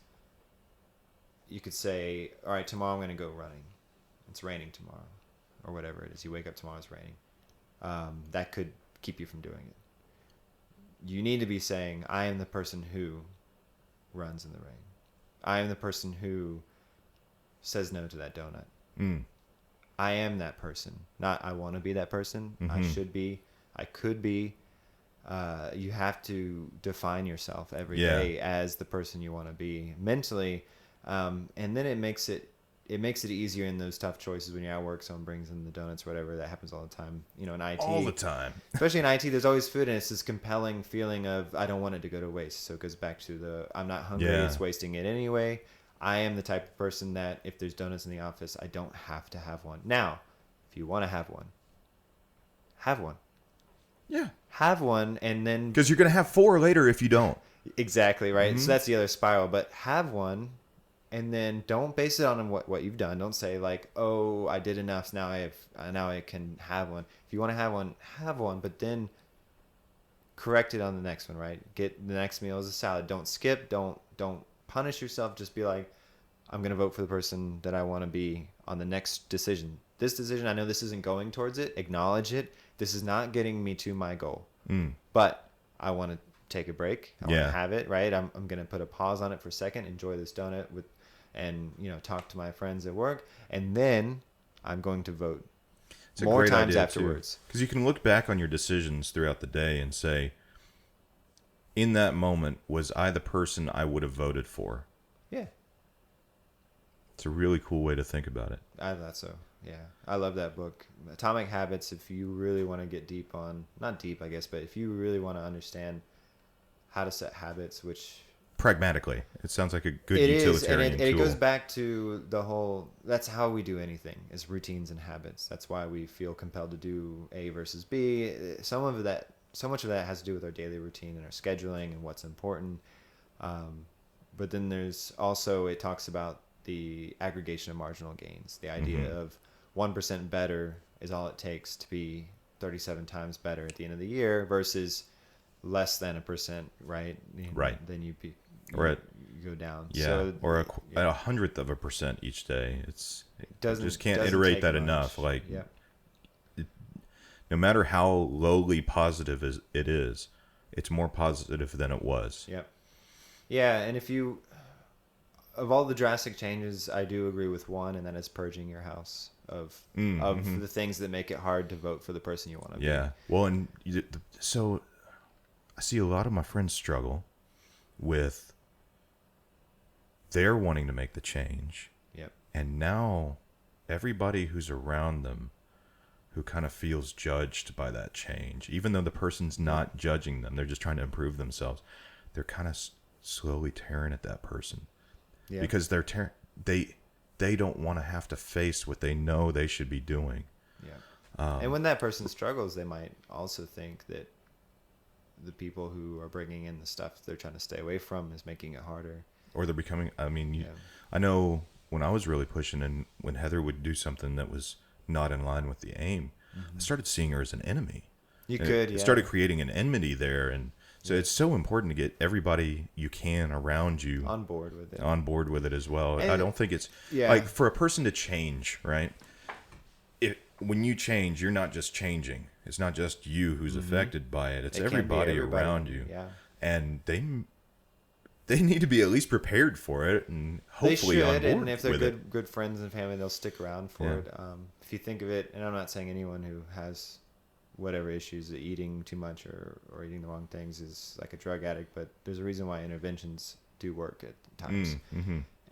S2: you could say, all right, tomorrow I'm going to go running. It's raining tomorrow, or whatever it is. You wake up tomorrow, it's raining. That could keep you from doing it. You need to be saying, I am the person who runs in the rain. I am the person who says no to that donut. I am that person. Not I want to be that person. I should be. I could be. You have to define yourself every day as the person you want to be mentally. And then it makes it easier in those tough choices when you're at work, someone brings in the donuts, whatever. That happens all the time, in IT. All the time. Especially in IT, there's always food, and it's this compelling feeling of, I don't want it to go to waste. So it goes back to I'm not hungry, it's wasting it anyway. I am the type of person that if there's donuts in the office, I don't have to have one. Now, if you want to have one, have one. Yeah. Have one, and then... Because you're going to have 4 later if you don't. Exactly, right? So that's the other spiral. But have one, and then don't base it on what you've done. Don't say oh, I did enough, so now I can have one. If you want to have one, but then correct it on the next one, right? Get the next meal as a salad. Don't skip. Don't punish yourself. Just be like, I'm going to vote for the person that I want to be on the next decision. This decision, I know this isn't going towards it. Acknowledge it. This is not getting me to my goal. But I want to take a break. I want to have it, right? I'm going to put a pause on it for a second, enjoy this donut and talk to my friends at work, and then I'm going to vote more times afterwards. Because you can look back on your decisions throughout the day and say, in that moment, was I the person I would have voted for? Yeah. It's a really cool way to think about it. I thought so. Yeah. I love that book. Atomic Habits, if you really want to get deep on, not deep, I guess, but if you really want to understand how to set habits, which... Pragmatically. It sounds like a good utilitarian tool. And it goes back to the whole, that's how we do anything, is routines and habits. That's why we feel compelled to do A versus B. So much of that has to do with our daily routine and our scheduling and what's important. But then there's also, it talks about the aggregation of marginal gains. The idea of 1% better is all it takes to be 37 times better at the end of the year versus less than 1%, right? Right. Then go down.
S1: Yeah,
S2: So,
S1: or a hundredth of a percent each day.
S2: doesn't
S1: just can't
S2: doesn't
S1: iterate
S2: take
S1: that
S2: much.
S1: enough. Like,
S2: Yeah.
S1: no matter how lowly positive it is, it's more positive than it was.
S2: Yep. Yeah, and if you, of all the drastic changes, I do agree with one, and that is purging your house of the things that make it hard to vote for the person you want to be.
S1: Yeah. Well, and so I see a lot of my friends struggle with they're wanting to make the change.
S2: Yep.
S1: And now everybody who's around them who kind of feels judged by that change, even though the person's not judging them, they're just trying to improve themselves. They're kind of slowly tearing at that person because they don't want to have to face what they know they should be doing.
S2: Yeah. And when that person struggles, they might also think that the people who are bringing in the stuff they're trying to stay away from is making it harder.
S1: Or they're becoming, I know when I was really pushing and when Heather would do something that was not in line with the aim, I started seeing her as an enemy. It started creating an enmity there. And so it's so important to get everybody you can around you
S2: on board with it
S1: as well.
S2: And
S1: I don't think it's like for a person to change, right? When you change, you're not just changing. It's not just you who's affected by it. It's everybody around you.
S2: Yeah.
S1: And they need to be at least prepared for it and hopefully
S2: they should,
S1: on board
S2: and if they're
S1: with
S2: good friends and family, they'll stick around for it. If you think of it, and I'm not saying anyone who has whatever issues, eating too much or eating the wrong things is like a drug addict, but there's a reason why interventions do work at times.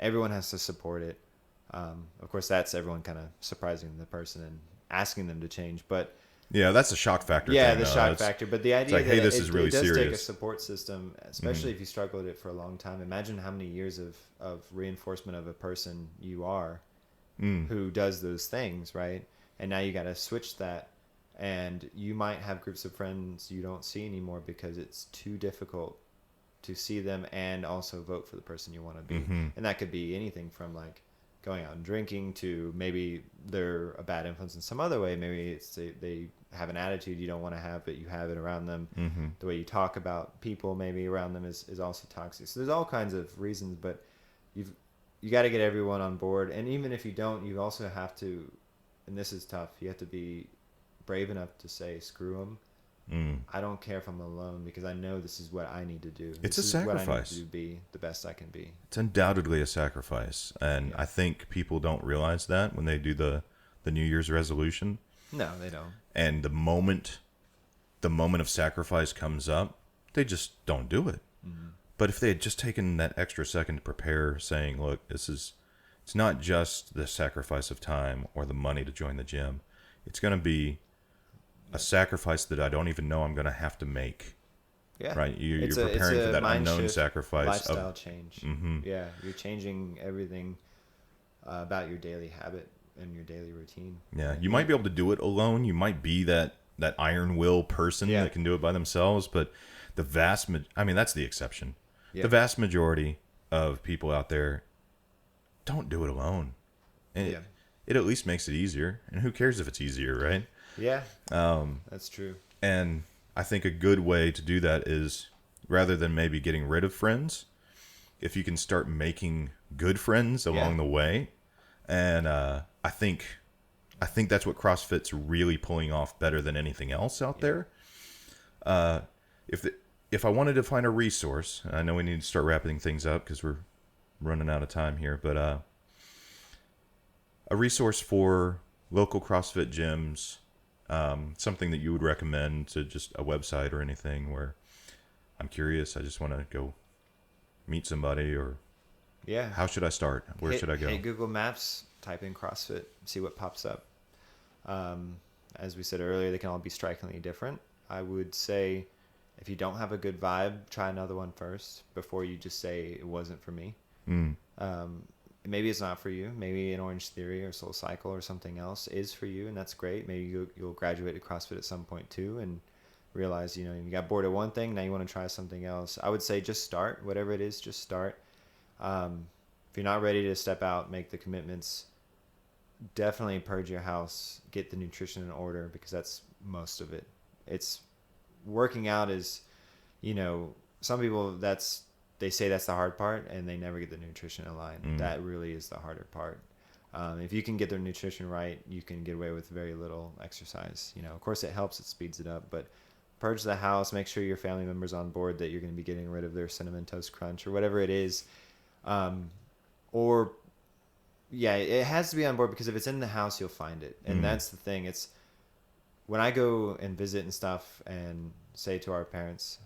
S2: Everyone has to support it. Of course, that's everyone kind of surprising the person and asking them to change, but
S1: yeah, that's a shock factor.
S2: Yeah,
S1: thing,
S2: the shock factor. But the idea
S1: like,
S2: that
S1: hey, this is really
S2: it does
S1: serious.
S2: take a support system, especially if you struggle with it for a long time. Imagine how many years of reinforcement of a person you are who does those things, right? And now you got to switch that. And you might have groups of friends you don't see anymore because it's too difficult to see them and also vote for the person you want to be. And that could be anything from like going out and drinking to maybe they're a bad influence in some other way. Maybe it's they have an attitude you don't want to have, but you have it around them. The way you talk about people maybe around them is also toxic. So there's all kinds of reasons, but you got to get everyone on board. And even if you don't, you also have to, and this is tough, you have to be brave enough to say, screw them. I don't care if I'm alone because I know this is what I need to do.
S1: It's a sacrifice.
S2: What I need to be the best I can be.
S1: It's undoubtedly a sacrifice. And I think people don't realize that when they do the New Year's resolution.
S2: No, they don't.
S1: And the moment of sacrifice comes up, they just don't do it. But if they had just taken that extra second to prepare, saying, look, it's not just the sacrifice of time or the money to join the gym. It's going to be a sacrifice that I don't even know I'm going to have to make. Yeah. Right? You're preparing for that unknown
S2: shift,
S1: sacrifice.
S2: Lifestyle change. Yeah. You're changing everything about your daily habit and your daily routine.
S1: Yeah. You might be able to do it alone. You might be that iron will person that can do it by themselves. But that's the exception. Yeah. The vast majority of people out there don't do it alone. And it at least makes it easier. And who cares if it's easier, right?
S2: Yeah, that's true.
S1: And I think a good way to do that is, rather than maybe getting rid of friends, if you can start making good friends along the way. And I think that's what CrossFit's really pulling off better than anything else out there. If I wanted to find a resource, I know we need to start wrapping things up because we're running out of time here, but a resource for local CrossFit gyms, something that you would recommend to just a website or anything where I'm curious, I just want to go meet somebody, or how should I start? Where should I go?
S2: Hey, Google Maps, type in CrossFit, see what pops up. As we said earlier, they can all be strikingly different. I would say if you don't have a good vibe, try another one first before you just say it wasn't for me. Maybe it's not for you. Maybe an Orange Theory or Soul Cycle or something else is for you, and that's great. Maybe you'll graduate to CrossFit at some point too and realize, you got bored of one thing, now you want to try something else. I would say just start. Whatever it is, just start. If you're not ready to step out, make the commitments, definitely purge your house, get the nutrition in order, because that's most of it. It's working out is, some people, that's they say that's the hard part, and they never get the nutrition aligned. That really is the harder part. If you can get their nutrition right, you can get away with very little exercise. Of course it helps, it speeds it up, but purge the house, make sure your family members on board that you're going to be getting rid of their Cinnamon Toast Crunch or whatever it is. It has to be on board, because if it's in the house, you'll find it. And that's the thing. It's when I go and visit and stuff and say to our parents,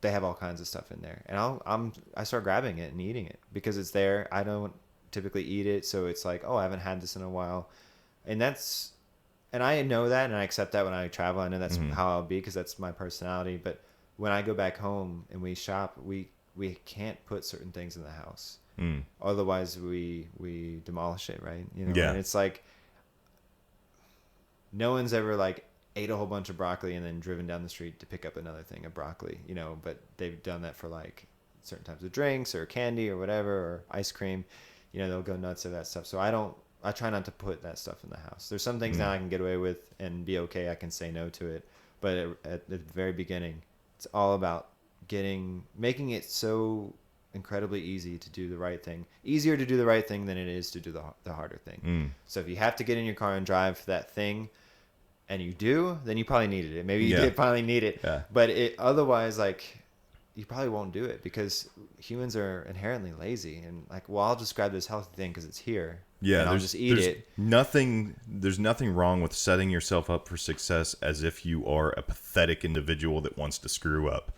S2: they have all kinds of stuff in there, and I start grabbing it and eating it because it's there. I don't typically eat it, so it's like, oh, I haven't had this in a while, and I know that, and I accept that when I travel. I know that's how I'll be, because that's my personality. But when I go back home and we shop, we can't put certain things in the house. Otherwise we demolish it, right? And it's like, no one's ever like ate a whole bunch of broccoli and then driven down the street to pick up another thing of broccoli, but they've done that for like certain types of drinks or candy or whatever, or ice cream. They'll go nuts at that stuff. So I try not to put that stuff in the house. There's some things now I can get away with and be okay. I can say no to it. But at the very beginning, it's all about making it so incredibly easy to do the right thing. Easier to do the right thing than it is to do the harder thing. So if you have to get in your car and drive for that thing, and you do, then you probably needed it. Maybe you did finally need it. Yeah. But otherwise, like, you probably won't do it, because humans are inherently lazy. And like, well, I'll just grab this healthy thing because it's here. Yeah, and I'll just eat it.
S1: There's nothing wrong with setting yourself up for success as if you are a pathetic individual that wants to screw up.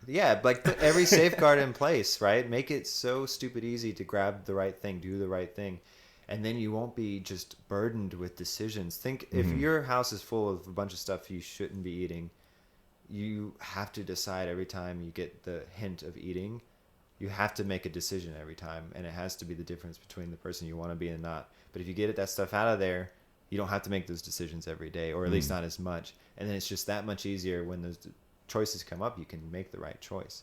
S2: Yeah, like put every safeguard in place, right? Make it so stupid easy to grab the right thing, do the right thing. And then you won't be just burdened with decisions. Think, if your house is full of a bunch of stuff you shouldn't be eating, you have to decide every time you get the hint of eating. You have to make a decision every time, and it has to be the difference between the person you want to be and not. But if you get that stuff out of there, you don't have to make those decisions every day, or at least not as much. And then it's just that much easier when those choices come up. You can make the right choice.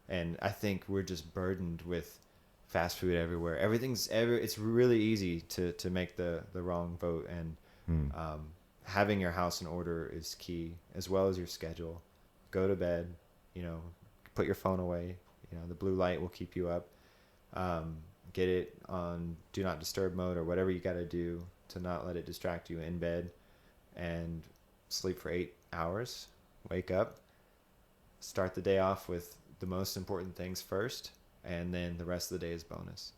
S2: And I think we're just burdened with fast food everywhere. It's really easy to make the wrong vote, and having your house in order is key, as well as your schedule. Go to bed, put your phone away. The blue light will keep you up. Get it on do not disturb mode, or whatever you got to do to not let it distract you in bed, and sleep for 8 hours. Wake up, start the day off with the most important things first, and then the rest of the day is bonus.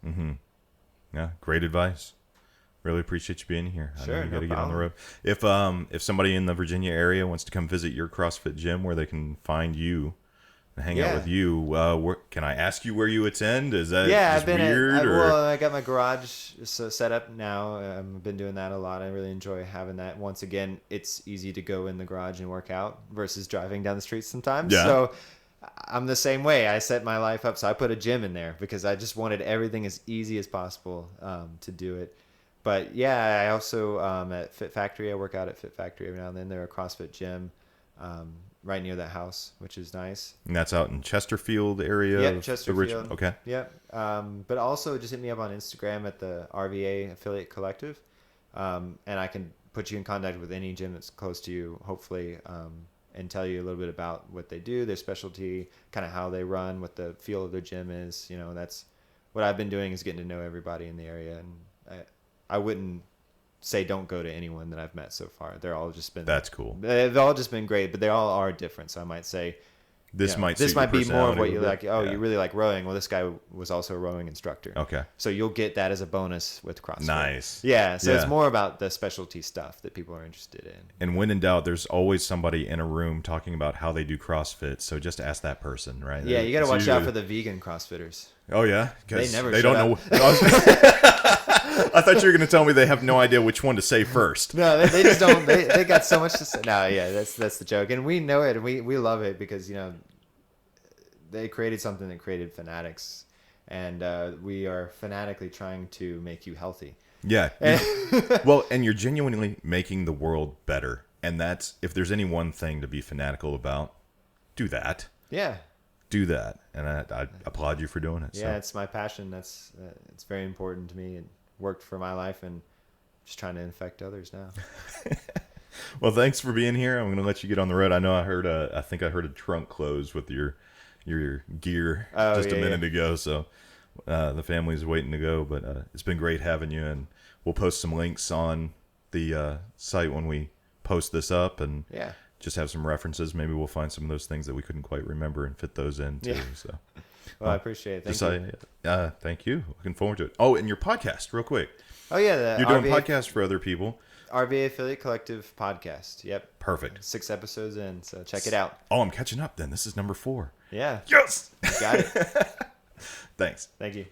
S1: Yeah, great advice. Really appreciate you being here.
S2: Sure,
S1: I know you got to get on the road. If somebody in the Virginia area wants to come visit your CrossFit gym, where they can find you and hang out with you, can I ask you where you attend? Is that just weird?
S2: I got my garage set up now. I've been doing that a lot. I really enjoy having that. Once again, it's easy to go in the garage and work out versus driving down the street sometimes. Yeah. So I'm the same way. I set my life up, so I put a gym in there because I just wanted everything as easy as possible to do it. But yeah, I also at Fit Factory. I work out at Fit Factory every now and then. They're a CrossFit gym right near that house, which is nice.
S1: And that's out in Chesterfield area?
S2: Yeah, Chesterfield.
S1: Okay.
S2: Yeah. But also just hit me up on Instagram at the RVA Affiliate Collective. And I can put you in contact with any gym that's close to you, hopefully, and tell you a little bit about what they do, their specialty, kind of how they run, what the feel of their gym is. That's what I've been doing, is getting to know everybody in the area. And I wouldn't say don't go to anyone that I've met so far. They're all just been...
S1: That's cool.
S2: They've all just been great, but they all are different. So I might say...
S1: This might
S2: be more of what you like. Oh, you really like rowing. Well, this guy was also a rowing instructor.
S1: Okay.
S2: So you'll get that as a bonus with CrossFit.
S1: Nice.
S2: Yeah. So it's more about the specialty stuff that people are interested in.
S1: And when in doubt, there's always somebody in a room talking about how they do CrossFit. So just ask that person, right?
S2: Yeah, you got to watch out for the vegan CrossFitters.
S1: Oh yeah,
S2: because they
S1: don't know. I thought you were going to tell me they have no idea which one to say first.
S2: No, they just don't. They got so much to say. No, yeah, that's the joke, and we know it, and we love it because they created something that created fanatics, and we are fanatically trying to make you healthy.
S1: Yeah. And you're genuinely making the world better, and that's, if there's any one thing to be fanatical about, do that.
S2: Yeah.
S1: Do that, and I applaud you for doing it.
S2: Yeah, it's my passion. That's it's very important to me. It worked for my life, and just trying to infect others now.
S1: Well, thanks for being here. I'm going to let you get on the road. I know I think I heard a trunk close with your your gear
S2: Oh,
S1: just a
S2: yeah,
S1: minute
S2: yeah.
S1: ago. So the family's waiting to go, but it's been great having you. And we'll post some links on the site when we post this up, and
S2: Yeah.
S1: just have some references. Maybe we'll find some of those things that we couldn't quite remember and fit those in too.
S2: Yeah.
S1: So.
S2: Well, I appreciate it. Thank you.
S1: Thank you. Looking forward to it. Oh, and your podcast, real quick.
S2: Oh, yeah. The
S1: You're doing
S2: RVA
S1: podcasts for other people.
S2: RVA Affiliate Collective podcast. Yep.
S1: Perfect.
S2: 6 episodes in, so check it out.
S1: Oh, I'm catching up then. This is number 4.
S2: Yeah.
S1: Yes.
S2: You got it.
S1: Thanks.
S2: Thank you.